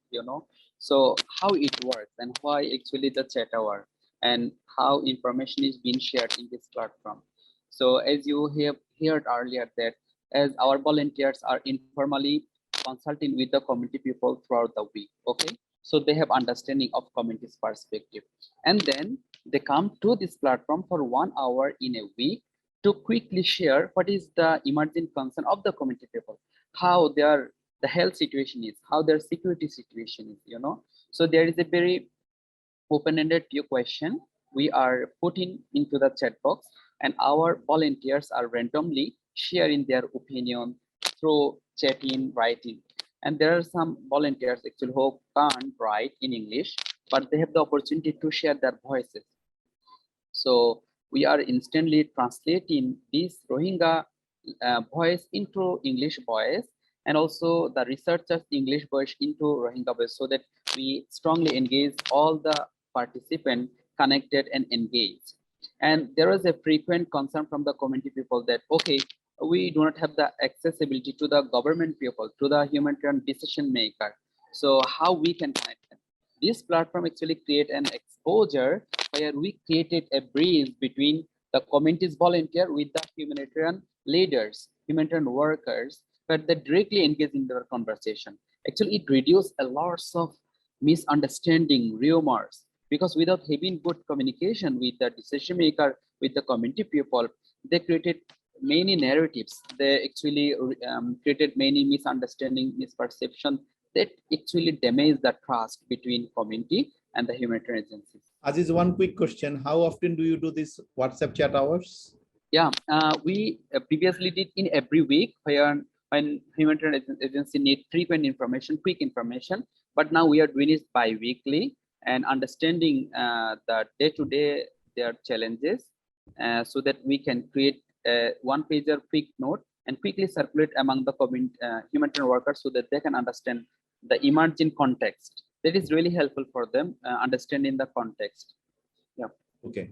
So how it works and why actually the chat hour and how information is being shared in this platform. So as you have heard earlier, that as our volunteers are informally consulting with the community people throughout the week, okay? So they have understanding of community's perspective. And then they come to this platform for 1 hour in a week to quickly share what is the emerging concern of the community people, how the health situation is, how their security situation is, So there is a very open-ended question we are putting into the chat box, and our volunteers are randomly sharing their opinion through chatting, writing. And there are some volunteers actually who can't write in English, but they have the opportunity to share their voices. So we are instantly translating this Rohingya voice into English voice, and also the researchers English voice into Rohingya voice, so that we strongly engage all the participants connected and engaged. And there was a frequent concern from the community people that, okay, we do not have the accessibility to the government people, to the humanitarian decision maker. So how we can connect them? This platform actually create an exposure where we created a bridge between the community's volunteer with the humanitarian leaders, humanitarian workers, but they directly engage in their conversation. Actually, it reduced a lot of misunderstanding, rumors, because without having good communication with the decision maker, with the community people, they created many narratives. They actually created many misunderstanding, misperception that actually damage the trust between community and the humanitarian agencies. Aziz, one quick question. How often do you do this WhatsApp chat hours? Yeah, we previously did in every week when humanitarian agency need frequent information, quick information, but now we are doing it bi-weekly and understanding the day-to-day their challenges, so that we can create a one-pager quick note and quickly circulate among the humanitarian workers, so that they can understand the emerging context. That is really helpful for them, understanding the context. Yeah. Okay.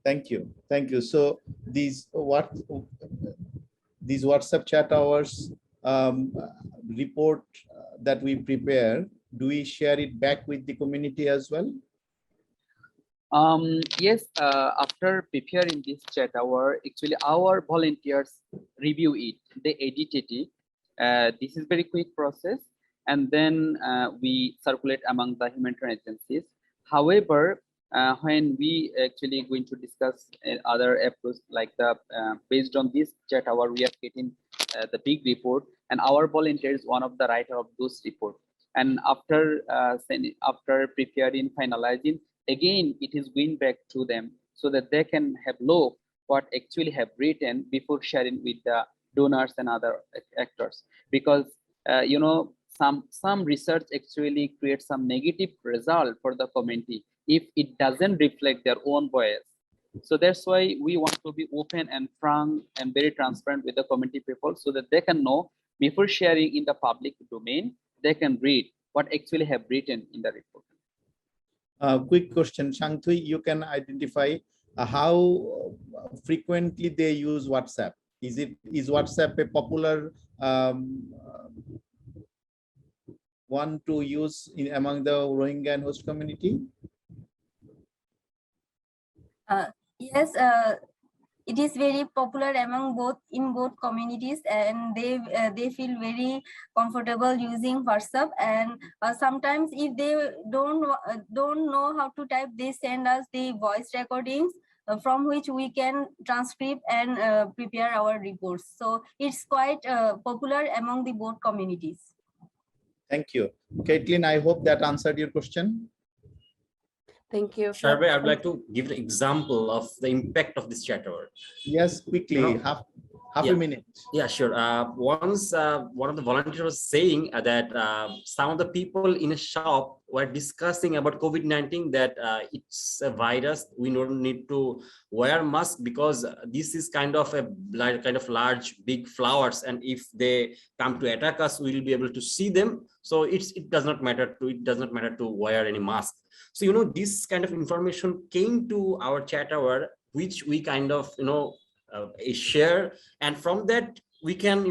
Thank you. Thank you. So these WhatsApp chat hours report that we prepare, do we share it back with the community as well? Yes, after preparing this chat hour, actually our volunteers review it, they edit it. This is very quick process, and then we circulate among the humanitarian agencies. However, when we actually going to discuss other approach, like the based on this chat hour, we are getting the big report, and our volunteer is one of the writer of those report. And after preparing, finalizing, again it is going back to them, so that they can have look what actually have written before sharing with the donors and other actors. Because some research actually creates some negative result for the community if it doesn't reflect their own voice. So that's why we want to be open and frank and very transparent with the community people, so that they can know before sharing in the public domain, they can read what actually have written in the report. Quick question, Shangthui, you can identify how frequently they use WhatsApp. Is WhatsApp a popular one to use among the Rohingya and host community? Yes, it is very popular among both communities, and they feel very comfortable using WhatsApp. And sometimes if they don't know how to type, they send us the voice recordings from which we can transcribe and prepare our reports. So it's quite popular among the both communities. Thank you. Caitlin, I hope that answered your question. Thank you. Sharbe, I'd like to give an example of the impact of this chatter. Yes, quickly, half Yeah. a minute. Yeah, sure. Once one of the volunteers was saying that some of the people in a shop were discussing about COVID-19, that it's a virus. We don't need to wear mask because this is kind of large, big flowers, and if they come to attack us, we will be able to see them. So it does not matter to wear any mask. So this kind of information came to our chat hour, which we kind of share, and from that we can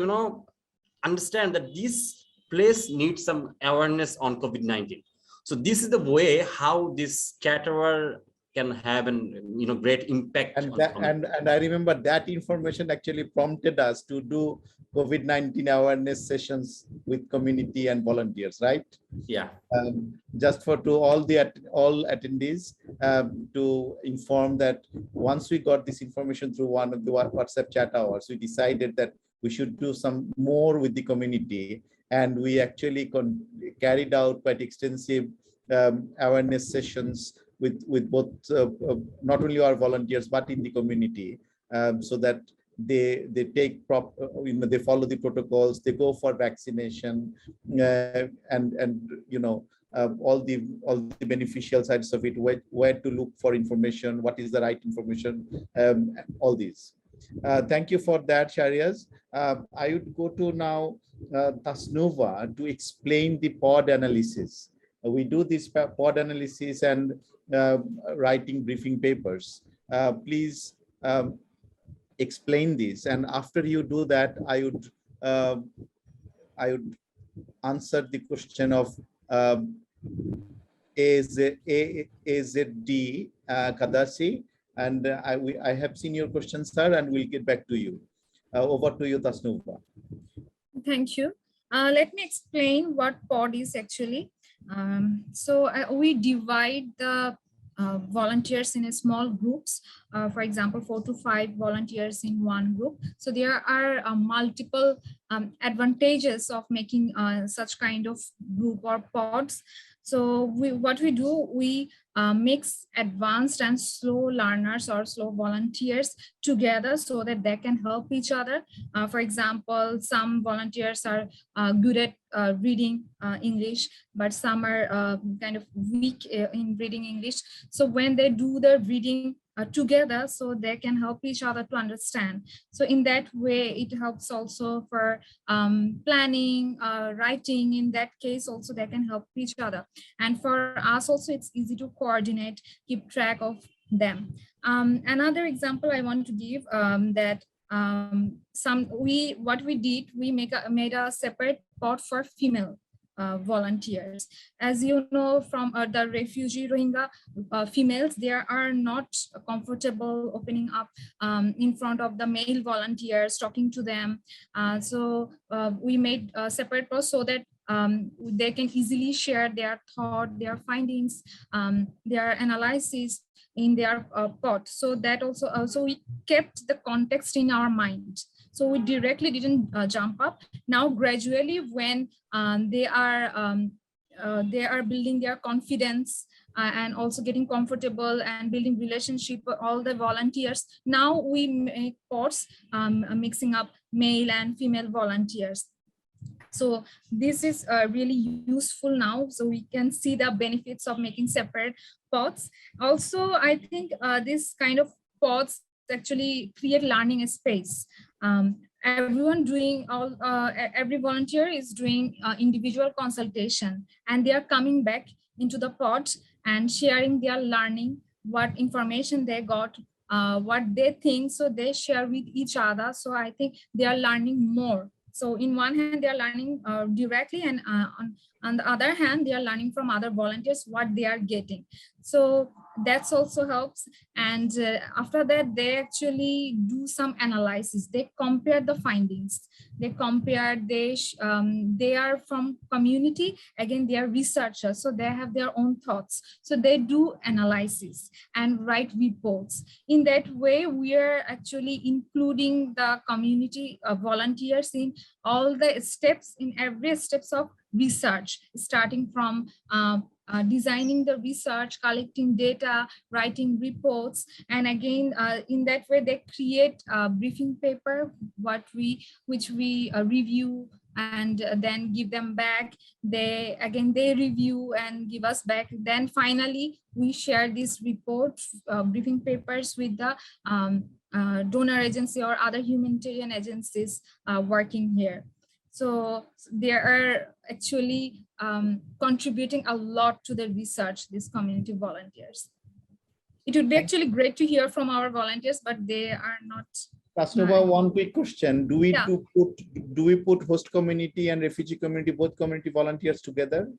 understand that this place needs some awareness on COVID-19. So this is the way how this chatterer can have an great impact. And I remember that information actually prompted us to do COVID-19 awareness sessions with community and volunteers, right? Yeah. Just to all attendees, to inform that once we got this information through one of the WhatsApp chat hours, we decided that we should do some more with the community, and we actually carried out quite extensive awareness sessions with both not only our volunteers but in the community, so that they take they follow the protocols, they go for vaccination, and all the beneficial sides of it, where to look for information, what is the right information, all these. Thank you for that, Shariaz. I would go to now Tasnova to explain the pod analysis. We do this pod analysis and writing briefing papers. Please explain this, and after you do that, I would answer the question of AZD Kadasi, and I have seen your question, sir, and we'll get back to you. Over to you, Tasnova. Thank you. Let me explain what pod is actually. So we divide the volunteers in small groups, for example, 4 to 5 volunteers in one group. So there are multiple advantages of making such kind of group or pods. So what we do, we mix advanced and slow learners or slow volunteers together so that they can help each other. For example, some volunteers are good at reading English, but some are kind of weak in reading English. So when they do the reading together, so they can help each other to understand. So in that way, it helps also for planning, writing. In that case, also they can help each other. And for us also, it's easy to coordinate, keep track of them. Another example I want to give, that what we did, we made a separate pod for female volunteers. As you know, from the refugee Rohingya females, they are not comfortable opening up in front of the male volunteers, talking to them. So we made a separate post so that they can easily share their thought, their findings, their analysis in their pod. So that also we kept the context in our mind. So we directly didn't jump up. Now gradually, when they are building their confidence and also getting comfortable and building relationship with all the volunteers, now we make pods mixing up male and female volunteers. So this is really useful now. So we can see the benefits of making separate pods. Also, I think this kind of pods actually create learning space. Every volunteer is doing individual consultation, and they are coming back into the pod and sharing their learning, what information they got, what they think, so they share with each other. So I think they are learning more. So in one hand, they are learning directly, and on the other hand, they are learning from other volunteers what they are getting. So that's also helps. And after that, they actually do some analysis. They compare the findings. They compare, they are from community. Again, they are researchers, so they have their own thoughts. So they do analysis and write reports. In that way, we are actually including the community volunteers in all the steps, in every steps of research, starting from designing the research, collecting data, writing reports, and again, in that way, they create a briefing paper, which we review and then give them back. They review and give us back. Then finally, we share these reports, briefing papers with the donor agency or other humanitarian agencies working here. So they are actually contributing a lot to the research, these community volunteers. It would be actually great to hear from our volunteers, but they are not. Tasnova, one quick question. Do we put host community and refugee community, both community volunteers together?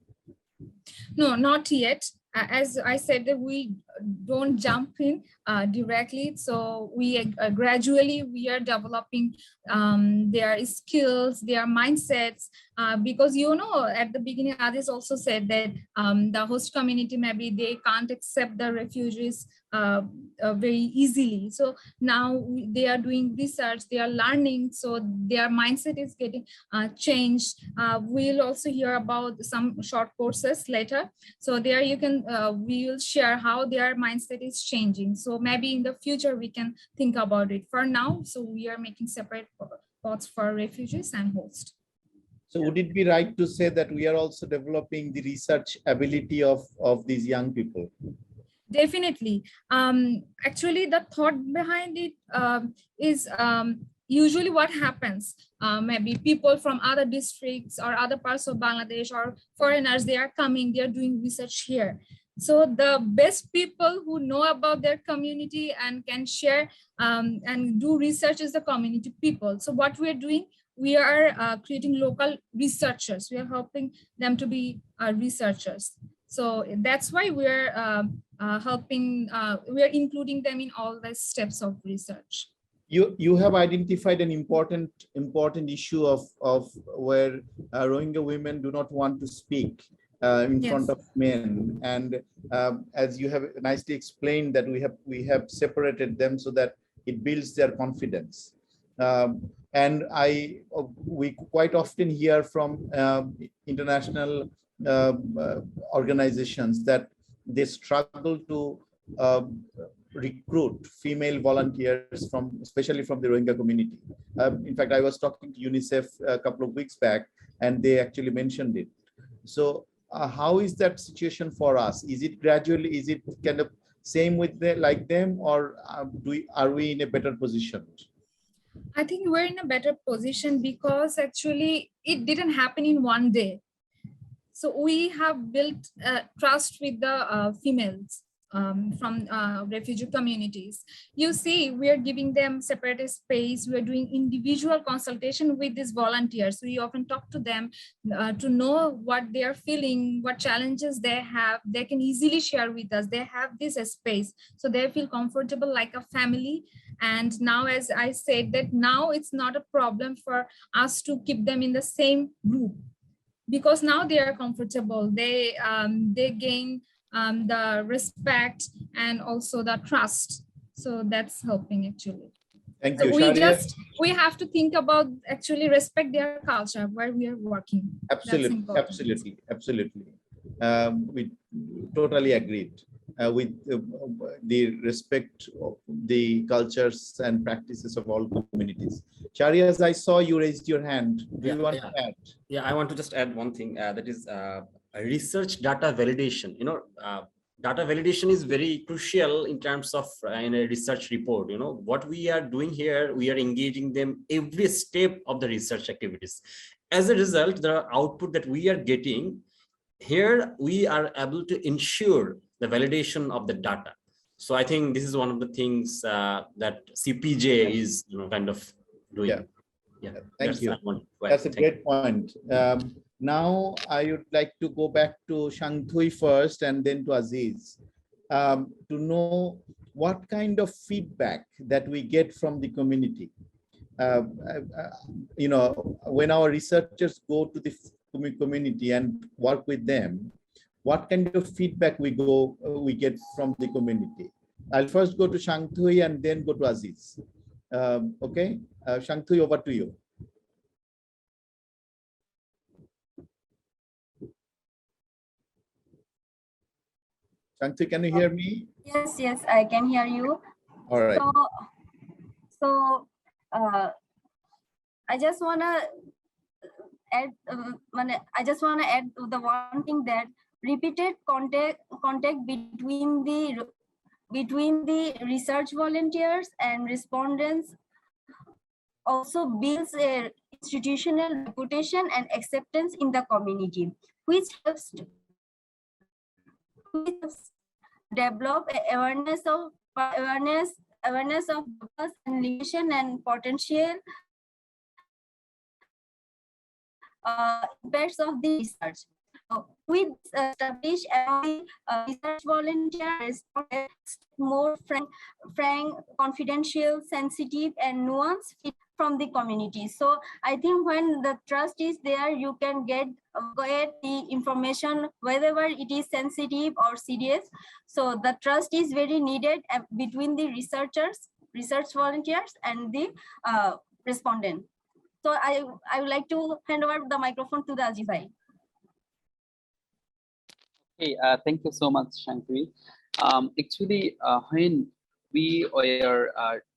No, not yet. As I said, that we don't jump in directly. So we gradually we are developing their skills, their mindsets, because at the beginning, others also said that the host community, maybe they can't accept the refugees very easily. So now they are doing research, they are learning, so their mindset is getting changed. We'll also hear about some short courses later. So there you can, we will share how their mindset is changing. So maybe in the future we can think about it. For now, so we are making separate pots for refugees and host. So would it be right to say that we are also developing the research ability of these young people? Definitely. Actually, the thought behind it is usually what happens. Maybe people from other districts or other parts of Bangladesh or foreigners, they are coming, they are doing research here. So the best people who know about their community and can share and do research is the community people. So what we are doing, we are creating local researchers. We are helping them to be researchers. So that's why we're helping, we're including them in all the steps of research. You have identified an important issue of where Rohingya women do not want to speak in front of men, and as you have nicely explained that we have separated them so that it builds their confidence. And we quite often hear from international organizations that they struggle to recruit female volunteers especially from the Rohingya community. In fact, I was talking to UNICEF a couple of weeks back, and they actually mentioned it. So how is that situation for us? Is it gradually, is it kind of same with like them, or are we in a better position? I think we're in a better position because actually it didn't happen in one day. So we have built trust with the females from refugee communities. You see, we are giving them separate space. We are doing individual consultation with these volunteers. We often talk to them to know what they are feeling, what challenges they have. They can easily share with us. They have this space, so they feel comfortable like a family. And now, as I said, that now it's not a problem for us to keep them in the same group, because now they are comfortable. They gain the respect and also the trust. So that's helping actually. Thank so you. We have to think about actually respect their culture where we are working. Absolutely. We totally agreed with the respect of the cultures and practices of all communities. Shariaz, I saw you raised your hand. Do you want to add? Yeah, I want to just add one thing, that is research data validation. Data validation is very crucial in terms of in a research report. What we are doing here, we are engaging them every step of the research activities. As a result, the output that we are getting here, we are able to ensure the validation of the data. So I think this is one of the things that CPJ is kind of doing. Yeah. Thank you. That's a great point. Now I would like to go back to Shangthui first and then to Aziz to know what kind of feedback that we get from the community. When our researchers go to the community and work with them, what kind of feedback we get from the community. I'll first go to Shangthui and then go to Aziz. Okay, Shangthui, over to you. Shangthui, can you hear me? Yes, I can hear you. All right. So I just wanna add. I just wanna add to the one thing that repeated contact between the research volunteers and respondents also builds a institutional reputation and acceptance in the community, which helps develop awareness of purpose and limitation and potential impacts of the research. With established research volunteers more frank, confidential, sensitive, and nuanced from the community. So I think when the trust is there, you can get the information, whether it is sensitive or serious. So the trust is very needed between the research volunteers, and the respondent. So I would like to hand over the microphone to the Ajibhai. Okay, thank you so much, Shangthui. Actually, when we were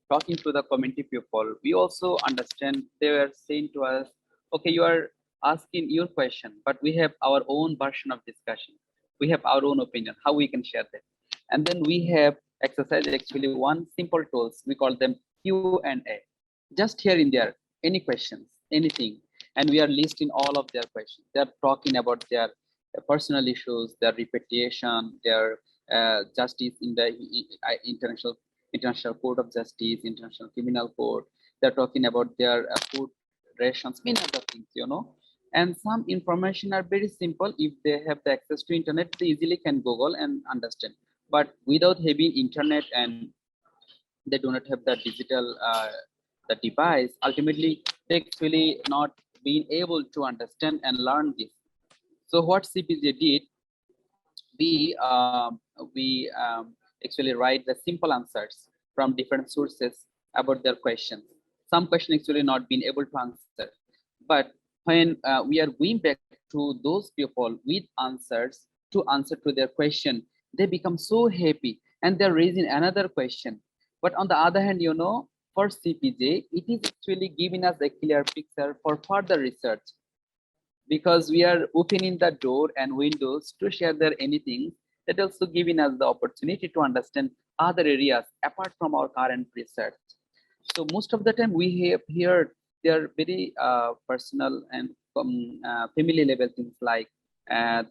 talking to the community people, we also understand they were saying to us, okay, you are asking your question, but we have our own version of discussion. We have our own opinion, how we can share that. And then we have exercised actually one simple tools, we call them Q&A. Just here in there, any questions, anything. And we are listing all of their questions. They're talking about their personal issues, their reputation, their justice in the International Court of Justice, International Criminal Court. They're talking about their food rations, many other things, you know. And some information are very simple. If they have the access to internet, they easily can Google and understand. But without having internet and they do not have the digital the device, ultimately they actually not being able to understand and learn this. So what CPJ did, we actually write the simple answers from different sources about their questions. Some questions actually not being able to answer, but when we are going back to those people with answers to answer to their question, they become so happy and they're raising another question. But on the other hand, you know, for CPJ, it is actually giving us a clear picture for further research, because we are opening the door and windows to share there anything, that also giving us the opportunity to understand other areas apart from our current research. So most of the time we have heard their very personal and family level things like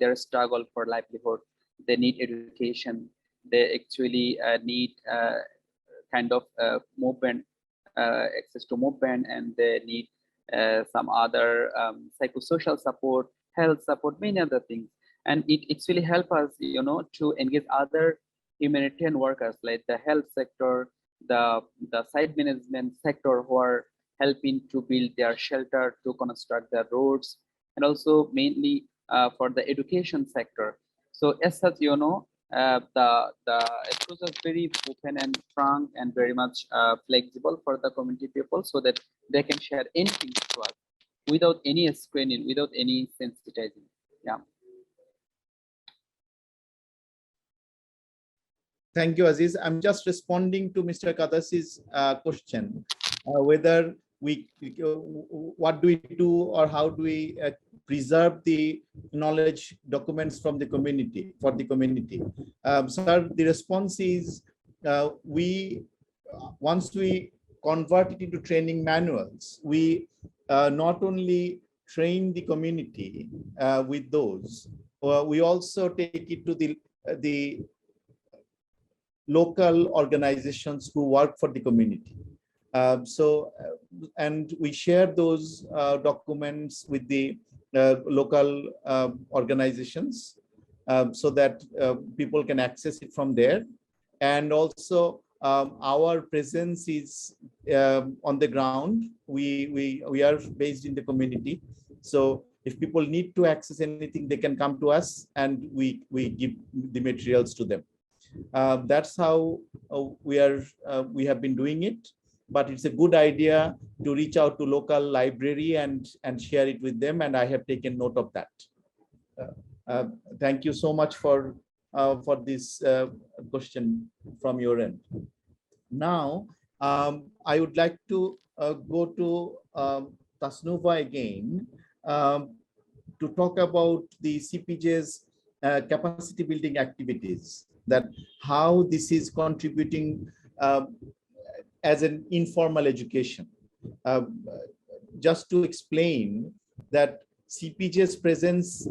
their struggle for livelihood, they need education, they actually need kind of movement, access to movement, and they need some other psychosocial support, health support, many other things. And it actually helps us, you know, to engage other humanitarian workers like the health sector, the site management sector, who are helping to build their shelter, to construct their roads, and also mainly for the education sector. So as such, you know, the approach is very open and frank and very much flexible for the community people, so that they can share anything to us without any screening, without any sensitizing. Yeah. Thank you, Aziz. I'm just responding to Mr. Kadasi's question, whether what do we do or how do we preserve the knowledge documents from the community, for the community. Sir, the response is once we convert it into training manuals, we not only train the community with those, we also take it to the local organizations who work for the community. And we share those documents with the local organizations so that people can access it from there. And also our presence is on the ground. We are based in the community. So if people need to access anything, they can come to us and we give the materials to them. That's how we have been doing it. But it's a good idea to reach out to local library and share it with them. And I have taken note of that. Thank you so much for this question from your end. Now, I would like to go to Tasnuva again to talk about the CPJ's capacity building activities, that how this is contributing as an informal education. Just to explain that CPJ's presence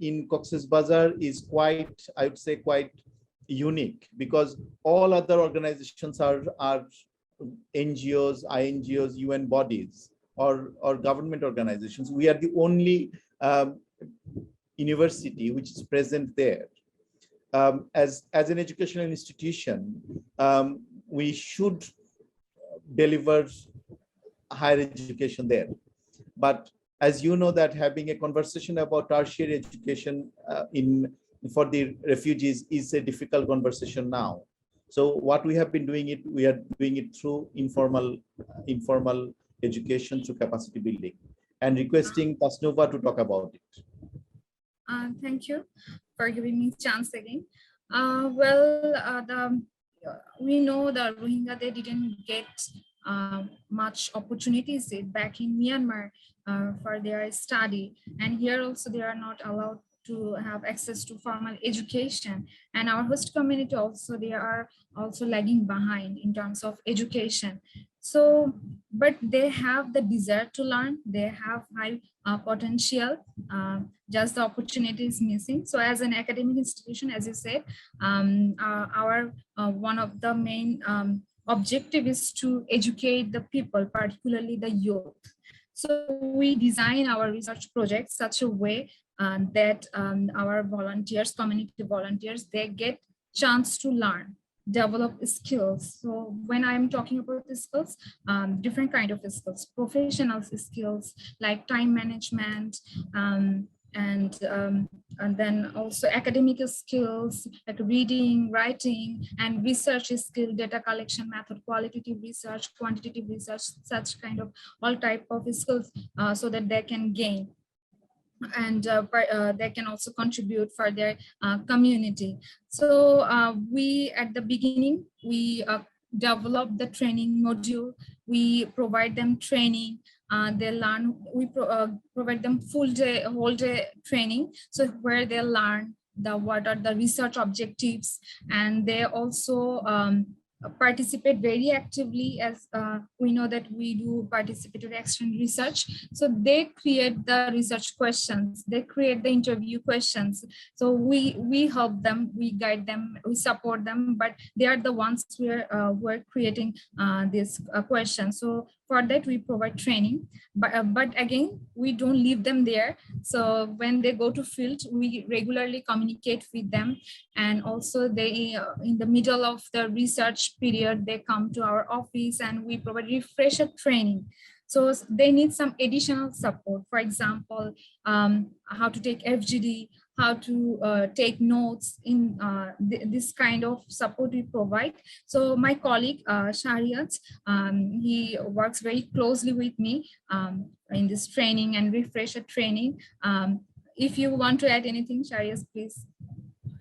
in Cox's Bazar is quite, I would say, quite unique, because all other organizations are NGOs, INGOs, UN bodies, or government organizations. We are the only university which is present there. As an educational institution, we should deliver higher education there. But as you know, that having a conversation about tertiary education for the refugees is a difficult conversation now. So what we have been doing we are doing it through informal education, through capacity building, and requesting Tasnuva to talk about it. Thank you for giving me a chance again. We know the Rohingya, they didn't get much opportunities back in Myanmar for their study, and here also they are not allowed to have access to formal education, and our host community also, they are also lagging behind in terms of education. So, but they have the desire to learn, they have high potential, just the opportunity is missing. So as an academic institution, as you said, our one of the main objective is to educate the people, particularly the youth. So we design our research projects such a way that our volunteers, community volunteers, they get chance to learn, develop skills. So when I'm talking about the skills, different kind of skills, professional skills like time management, and then also academic skills like reading, writing, and research skill, data collection method, qualitative research, quantitative research, such kind of all type of skills, so that they can gain. And they can also contribute for their community. So we, at the beginning, we develop the training module. We provide them training. They learn. We provide them whole day training. So where they learn what are the research objectives, and they also participate very actively, as we know that we do participatory exchange research. So they create the research questions, they create the interview questions. So we help them, we guide them, we support them, but they are the ones who are creating these questions. So for that we provide training, but again, we don't leave them there. So when they go to field, we regularly communicate with them, and also they in the middle of the research period, they come to our office and we provide refresher training. So they need some additional support, for example, how to take FGD, how to take notes. In this kind of support we provide. So my colleague Shariat, he works very closely with me in this training and refresher training. If you want to add anything, Shariat, please.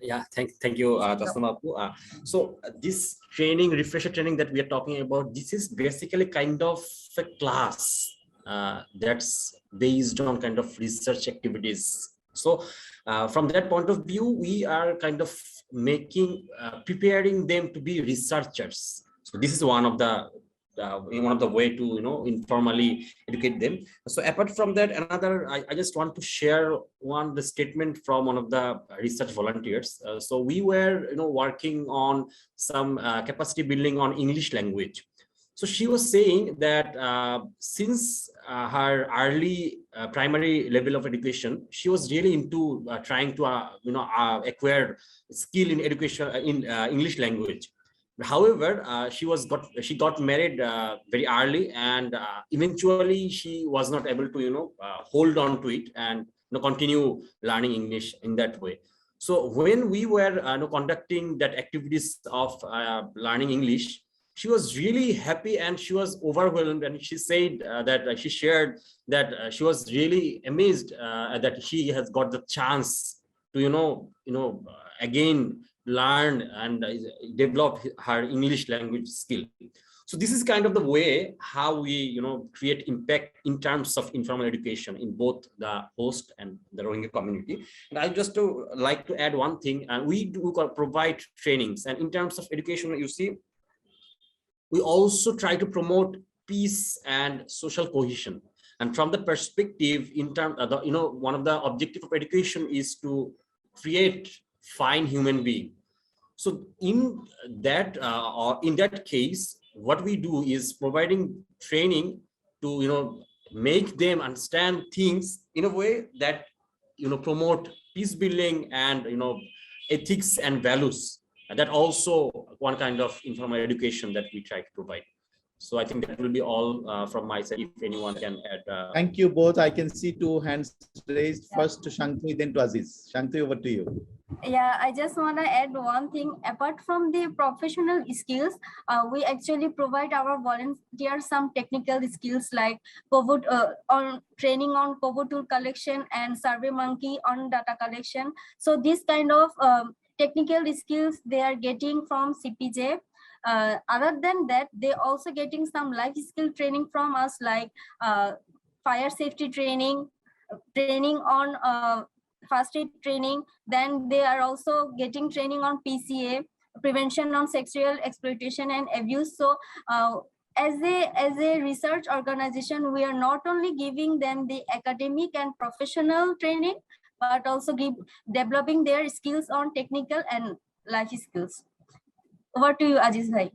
Yeah, thank you, Tasnuva. So this training, refresher training that we are talking about, this is basically kind of a class that's based on kind of research activities. So from that point of view, we are kind of preparing them to be researchers. So this is one of the way to informally educate them. So apart from that, another, I just want to share the statement from one of the research volunteers. So we were working on some capacity building on English language. So she was saying that since her early primary level of education, she was really into trying to acquire skill in education in English language. However, she got married very early, and eventually she was not able to hold on to it and continue learning English in that way. So when we were conducting that activities of learning English, she was really happy and she was overwhelmed, and she said that she shared that she was really amazed that she has got the chance to again learn and develop her English language skill. So this is kind of the way how we create impact in terms of informal education in both the host and the Rohingya community. And I just like to add one thing, and we do provide trainings, and in terms of education, you see, we also try to promote peace and social cohesion. And from the perspective, in terms of one of the objective of education is to create fine human being. So in that case, what we do is providing training to make them understand things in a way that promote peace building and ethics and values. And that also one kind of informal education that we try to provide. So I think that will be all from my side. If anyone can add. Thank you both. I can see two hands raised. First to Shantanu, then to Aziz. Shantanu, over to you. Yeah, I just want to add one thing. Apart from the professional skills, we actually provide our volunteers some technical skills like on training on COVID tool collection and SurveyMonkey on data collection. So this kind of technical skills they are getting from CPJ. Other than that, they also getting some life skill training from us, like fire safety training, training on first aid training. Then they are also getting training on PCA, prevention on sexual exploitation and abuse. So as a research organization, we are not only giving them the academic and professional training, but also developing their skills on technical and life skills. Over to you, Aziz bhai.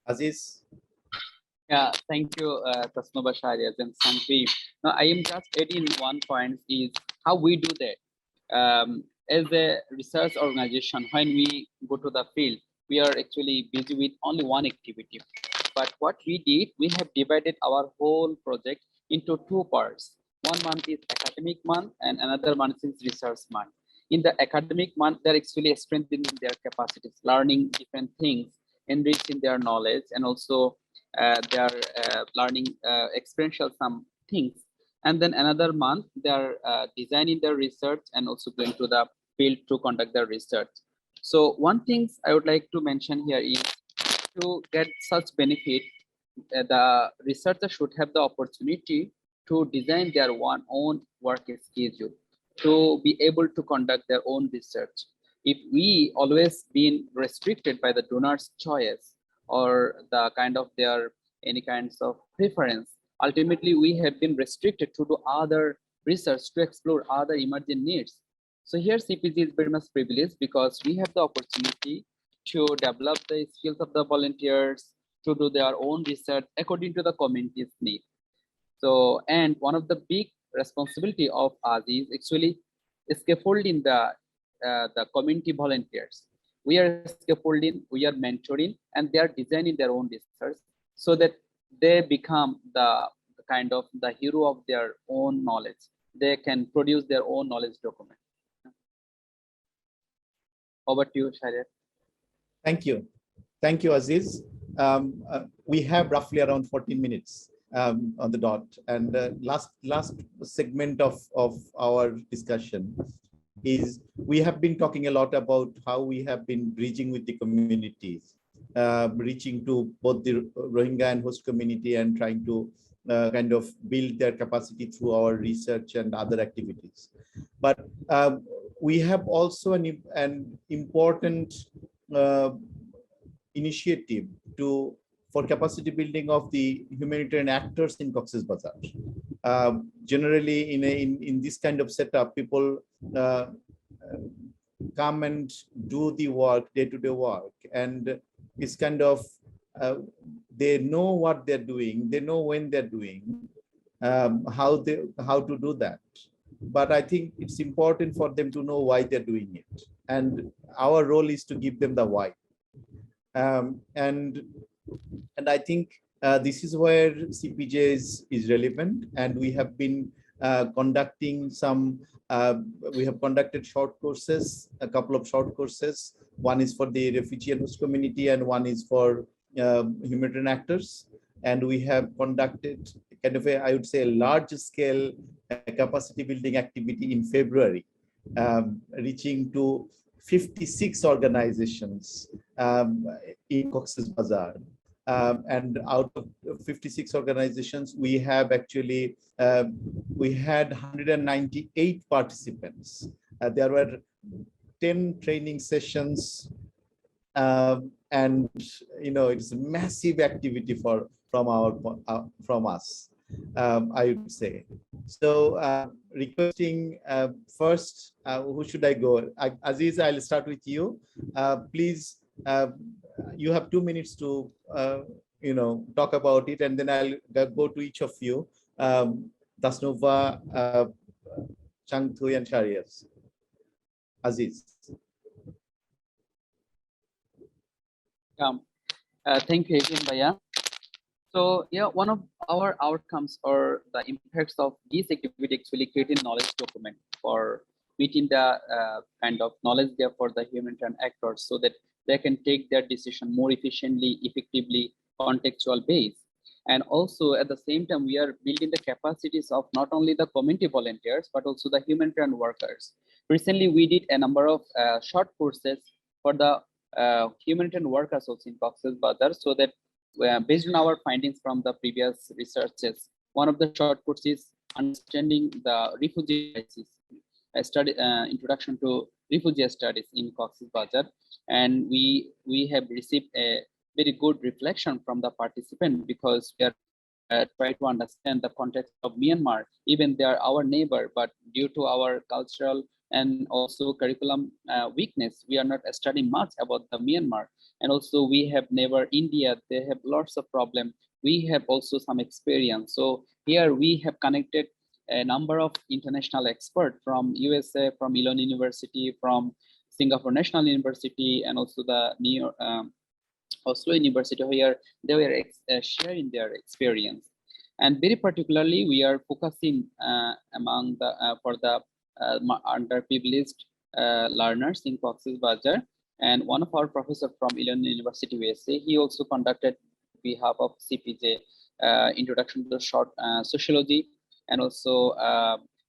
Aziz. Yeah, thank you, Tasnova Sharias and Sanfi. Now, I am just adding one point is how we do that. As a research organization, when we go to the field, we are actually busy with only one activity. But what we did, we have divided our whole project into two parts. 1 month is academic month and another month is research month. In the academic month, they're actually strengthening their capacities, learning different things, enriching their knowledge, and also they're learning experiential some things. And then another month, they're designing their research and also going to the field to conduct their research. So one thing I would like to mention here is to get such benefit, the researcher should have the opportunity to design their own work schedule, to be able to conduct their own research. If we always been restricted by the donor's choice or the kind of their any kinds of preference, ultimately we have been restricted to do other research to explore other emerging needs. So here CPG is very much privileged because we have the opportunity to develop the skills of the volunteers, to do their own research according to the community's need. So, and one of the big responsibility of us is actually scaffolding the community volunteers. We are scaffolding, we are mentoring, and they are designing their own research so that they become the kind of the hero of their own knowledge. They can produce their own knowledge document. Over to you, Shariat. Thank you. Thank you, Aziz. We have roughly around 14 minutes on the dot. And last segment of our discussion is we have been talking a lot about how we have been bridging with the communities, reaching to both the Rohingya and host community and trying to kind of build their capacity through our research and other activities. But we have also an important initiative for capacity building of the humanitarian actors in Cox's Bazar. Generally, in this kind of setup, people come and do the work, day-to-day work, and it's kind of they know what they're doing, they know when they're doing, how to do that. But I think it's important for them to know why they're doing it. And our role is to give them the why. And I think this is where CPJ is relevant. And we have been conducting some, we have conducted short courses, a couple of short courses. One is for the refugee and host community, and one is for humanitarian actors. And we have conducted kind of I would say, a large scale capacity building activity in February, reaching to 56 organizations in Cox's Bazar. And out of 56 organizations, we have actually, we had 198 participants. There were 10 training sessions, and it's a massive activity from us, I would say. So requesting first, who should I go? Aziz, I'll start with you. Please, you have 2 minutes to talk about it, and then I'll go to each of you. Tasnova, Changthui, and Sharias. Aziz. Thank you again, Baya. So yeah, one of our outcomes or the impacts of this activity actually creating knowledge document for meeting the kind of knowledge there for the humanitarian actors, so that they can take their decision more efficiently, effectively, contextual based. And also at the same time, we are building the capacities of not only the community volunteers, but also the humanitarian workers. Recently, we did a number of short courses for the humanitarian workers also in Cox's Bazar, so that based on our findings from the previous researches, one of the short courses, understanding the refugee crisis, a study, introduction to refugee studies in Cox's Bazar, and we have received a very good reflection from the participant, because we are trying to understand the context of Myanmar. Even they are our neighbor, but due to our cultural and also curriculum weakness, we are not studying much about the Myanmar. And also we have neighbor India, they have lots of problems. We have also some experience. So here we have connected a number of international experts from USA, from Elon University, from Singapore National University, and also the New York, Oslo University, where they were sharing their experience. And very particularly, we are focusing among the for the underprivileged learners in Cox's Bazar. And one of our professors from Elon University, USA, he also conducted on behalf of CPJ introduction to short sociology, and also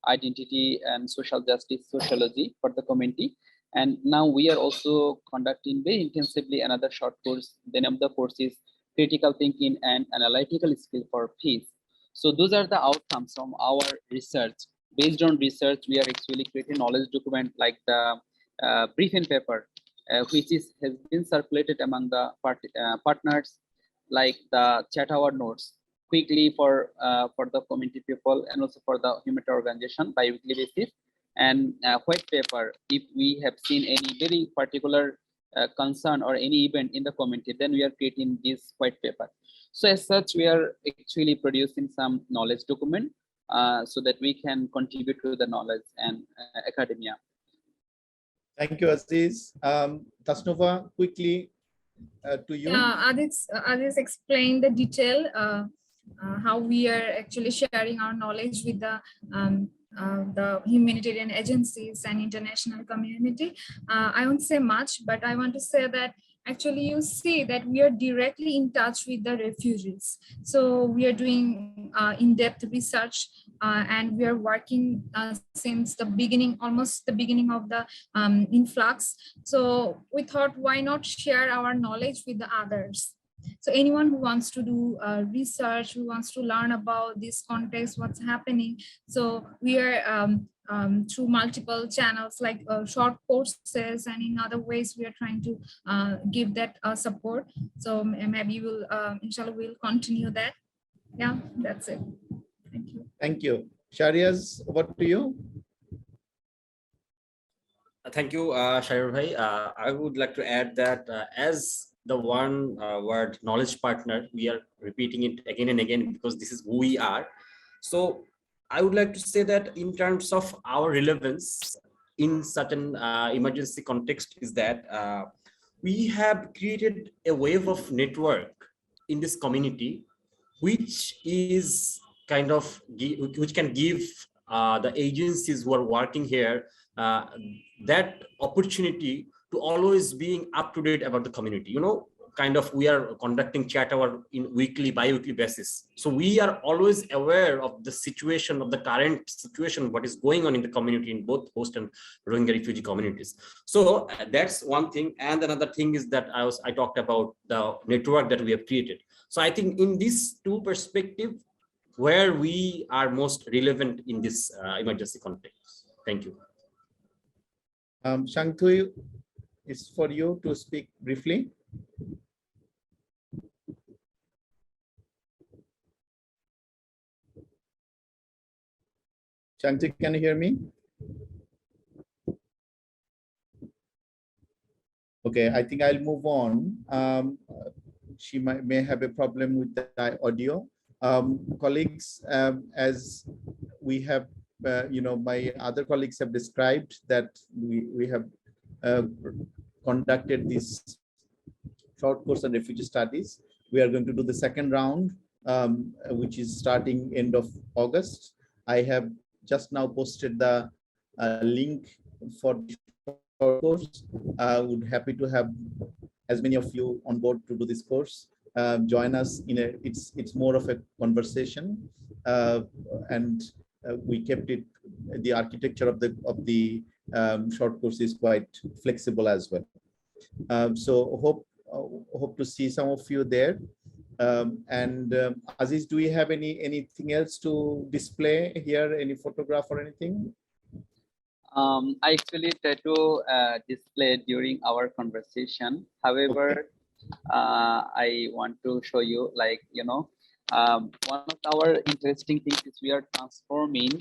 identity and social justice sociology for the community. And now we are also conducting very intensively another short course. The name of the course is Critical Thinking and Analytical Skill for Peace. So those are the outcomes from our research. Based on research, we are actually creating knowledge document like the briefing paper, which has been circulated among the partners, like the chat hour notes, quickly for the community people and also for the humanitarian organization by weekly basis. And white paper, if we have seen any very particular concern or any event in the community, then we are creating this white paper. So as such, we are actually producing some knowledge document so that we can contribute to the knowledge and academia. Thank you, Aziz. Tasnova, quickly to you. Aziz explained the detail, how we are actually sharing our knowledge with the humanitarian agencies and international community. I won't say much, but I want to say that actually you see that we are directly in touch with the refugees. So we are doing in-depth research and we are working since the beginning, almost the beginning of the influx. So we thought, why not share our knowledge with the others? So anyone who wants to do research, who wants to learn about this context, what's happening. So we are through multiple channels like short courses, and in other ways we are trying to give that support. So maybe we'll, inshallah, we'll continue that. Yeah, that's it. Thank you. Thank you. Sharias, over to you. Thank you, Sharir Bhai. I would like to add that as the one word knowledge partner. We are repeating it again and again because this is who we are. So I would like to say that in terms of our relevance in certain emergency context is that we have created a wave of network in this community, which is kind of, which can give the agencies who are working here that opportunity to always being up to date about the community. You know, kind of we are conducting chat hour in weekly, bi-weekly basis. So we are always aware of the situation, of the current situation, what is going on in the community in both host and Rohingya refugee communities. So that's one thing. And another thing is that I talked about the network that we have created. So I think in these two perspectives, where we are most relevant in this emergency context. Thank you. Shangthui, it's for you to speak briefly. Shangthui, can you hear me? Okay, I think I'll move on. She may have a problem with the audio. Colleagues, as we have, my other colleagues have described that we have conducted this short course on refugee studies. We are going to do the second round, which is starting end of August. I have just now posted the link for the course. Would happy to have as many of you on board to do this course. Join us in a, it's more of a conversation, and we kept it, the architecture of the short course is quite flexible as well. So hope to see some of you there. Aziz, do we have anything else to display here? Any photograph or anything? I actually try to display during our conversation. However, okay. I want to show you, like, one of our interesting things is we are transforming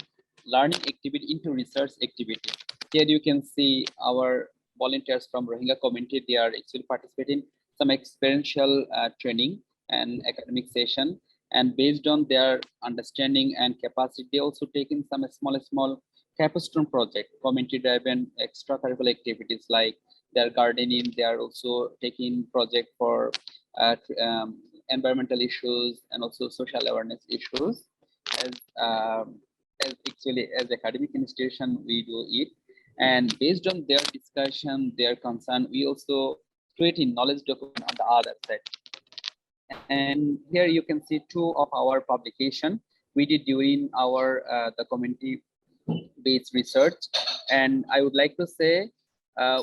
learning activity into research activity. Here you can see our volunteers from Rohingya community. They are actually participating in some experiential training and academic session. And based on their understanding and capacity, they also taking some small capstone project, community-driven extracurricular activities like their gardening. They are also taking project for environmental issues and also social awareness issues. As actually as academic institution, we do it. And based on their discussion, their concern, we also create a knowledge document on the other side. And here you can see two of our publication we did during our the community-based research. And I would like to say,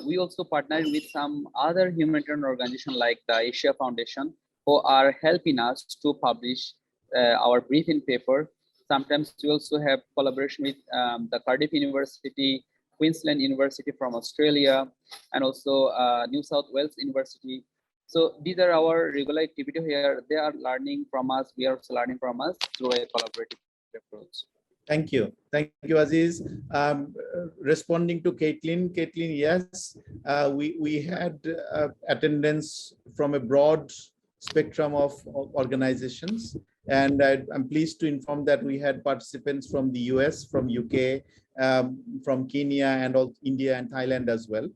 we also partnered with some other humanitarian organization like the Asia Foundation, who are helping us to publish our briefing paper. Sometimes we also have collaboration with the Cardiff University, Queensland University from Australia, and also New South Wales University. So these are our regular activity here. They are learning from us. We are also learning from us through a collaborative approach. Thank you, Aziz. Responding to Caitlin, yes, we had attendance from a broad spectrum of organizations, and I'm pleased to inform that we had participants from the US, from UK, from Kenya, and also India and Thailand as well.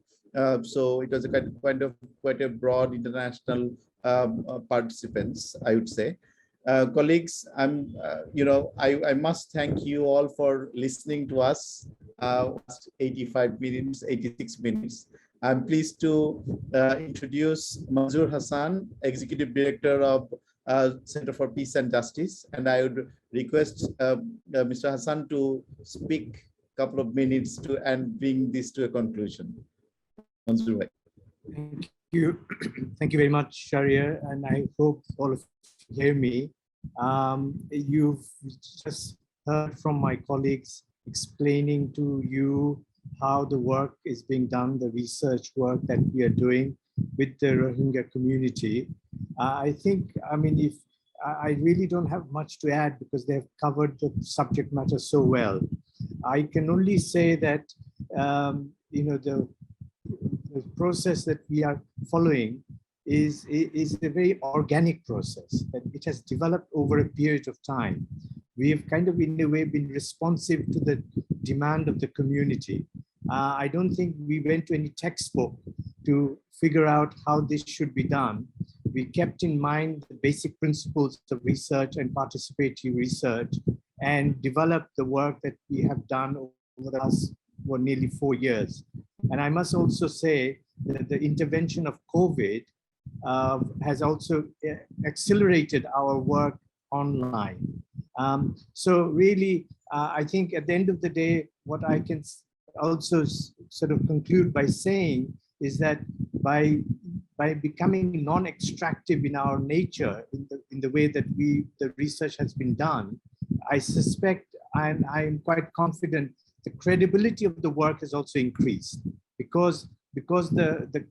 So it was a quite a broad international participants, I would say. Colleagues, I must thank you all for listening to us. 85 minutes, 86 minutes. I'm pleased to introduce Mazur Hassan, Executive Director of Center for Peace and Justice, and I would request Mr. Hassan to speak a couple of minutes and bring this to a conclusion. Mazur. Thank you. Thank you very much, Sharia, and I hope all of you hear me. You've just heard from my colleagues explaining to you how the work is being done, the research work that we are doing with the Rohingya community. I think, if I really don't have much to add because they've covered the subject matter so well. I can only say that, the process that we are following is a very organic process that it has developed over a period of time. We have kind of in a way been responsive to the demand of the community. I don't think we went to any textbook to figure out how this should be done. We kept in mind the basic principles of research and participatory research and developed the work that we have done over the last nearly 4 years. And I must also say that the intervention of COVID has also accelerated our work online. So really, I think at the end of the day, what I can also sort of conclude by saying is that by becoming non-extractive in our nature, in the way that the research has been done, I suspect, and I'm quite confident, the credibility of the work has also increased because the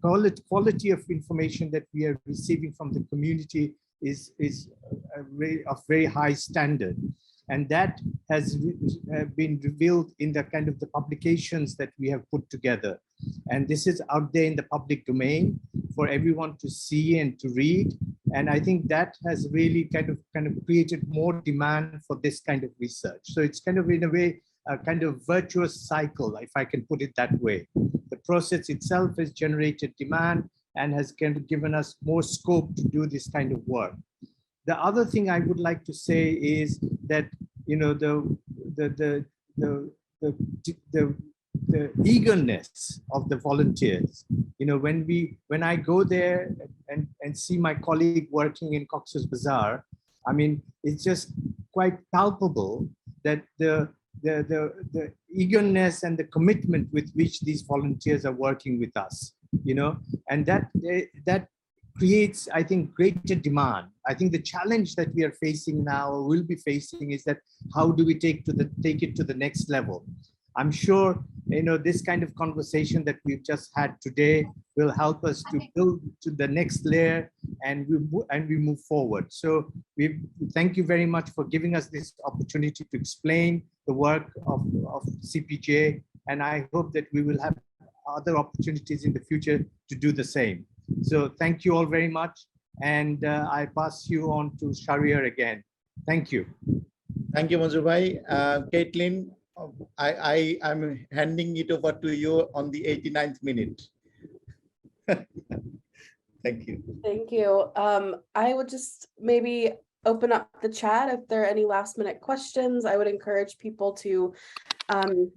quality of information that we are receiving from the community is of very high standard. And that has been revealed in the kind of the publications that we have put together. And this is out there in the public domain for everyone to see and to read. And I think that has really kind of created more demand for this kind of research. So it's kind of in a way, a kind of virtuous cycle, if I can put it that way. The process itself has generated demand and has kind of given us more scope to do this kind of work. The other thing I would like to say is that, you know, the eagerness of the volunteers, you know, when I go there and see my colleague working in Cox's Bazar, I mean, it's just quite palpable that the eagerness and the commitment with which these volunteers are working with us, you know, and that creates, I think, greater demand. I think the challenge that we are facing now, or will be facing, is that how do we take it to the next level? I'm sure, you know, this kind of conversation that we've just had today will help us to build to the next layer, and we move forward. So we thank you very much for giving us this opportunity to explain the work of CPJ, and I hope that we will have other opportunities in the future to do the same. So thank you all very much, and I pass you on to Shahriar again. Thank you. Thank you, Mazur bhai. Caitlin, I'm handing it over to you on the 89th minute. Thank you. Thank you. I would just maybe open up the chat if there are any last minute questions. I would encourage people to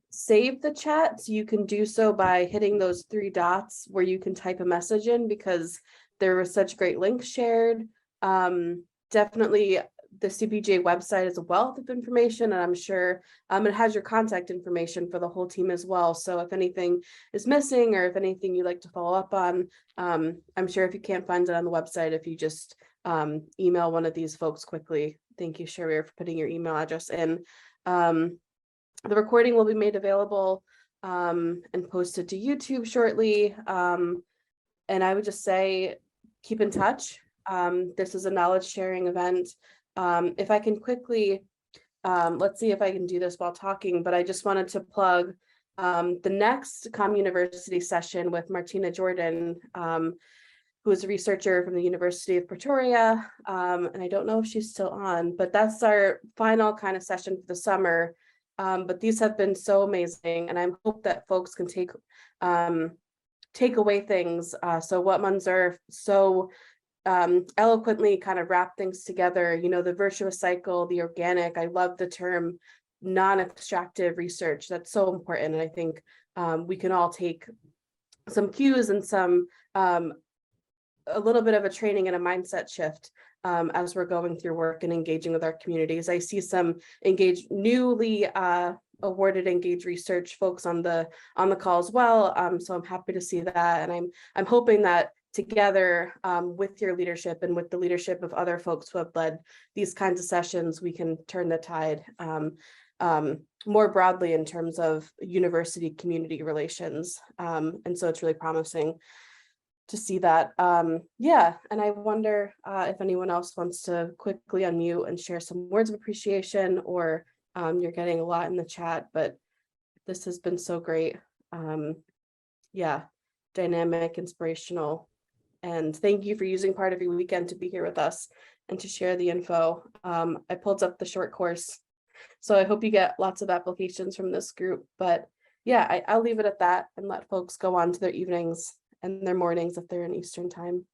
save the chat. So you can do so by hitting those 3 dots where you can type a message in, because there were such great links shared. Definitely the CPJ website is a wealth of information, and I'm sure it has your contact information for the whole team as well. So if anything is missing, or if anything you'd like to follow up on, I'm sure if you can't find it on the website, if you just email one of these folks quickly. Thank you, Shahriar, for putting your email address in. The recording will be made available and posted to YouTube shortly. And I would just say, keep in touch. This is a knowledge sharing event. If I can quickly, let's see if I can do this while talking, but I just wanted to plug the next CommUniversity session with Martina Jordan, who is a researcher from the University of Pretoria. And I don't know if she's still on, but that's our final kind of session for the summer. But these have been so amazing, and I hope that folks can take away things. So what Mazur so eloquently kind of wrap things together, you know, the virtuous cycle, the organic. I love the term non-extractive research. That's so important. And I think we can all take some cues and some a little bit of a training and a mindset shift as we're going through work and engaging with our communities. I see some newly awarded engaged research folks on the call as well. So I'm happy to see that, and I'm hoping that together with your leadership and with the leadership of other folks who have led these kinds of sessions, we can turn the tide more broadly in terms of university community relations. And so it's really promising to see that. Yeah, and I wonder if anyone else wants to quickly unmute and share some words of appreciation, or you're getting a lot in the chat, but this has been so great. Yeah, dynamic, inspirational. And thank you for using part of your weekend to be here with us and to share the info. I pulled up the short course, so I hope you get lots of applications from this group. But yeah, I'll leave it at that and let folks go on to their evenings and their mornings if they're in Eastern time.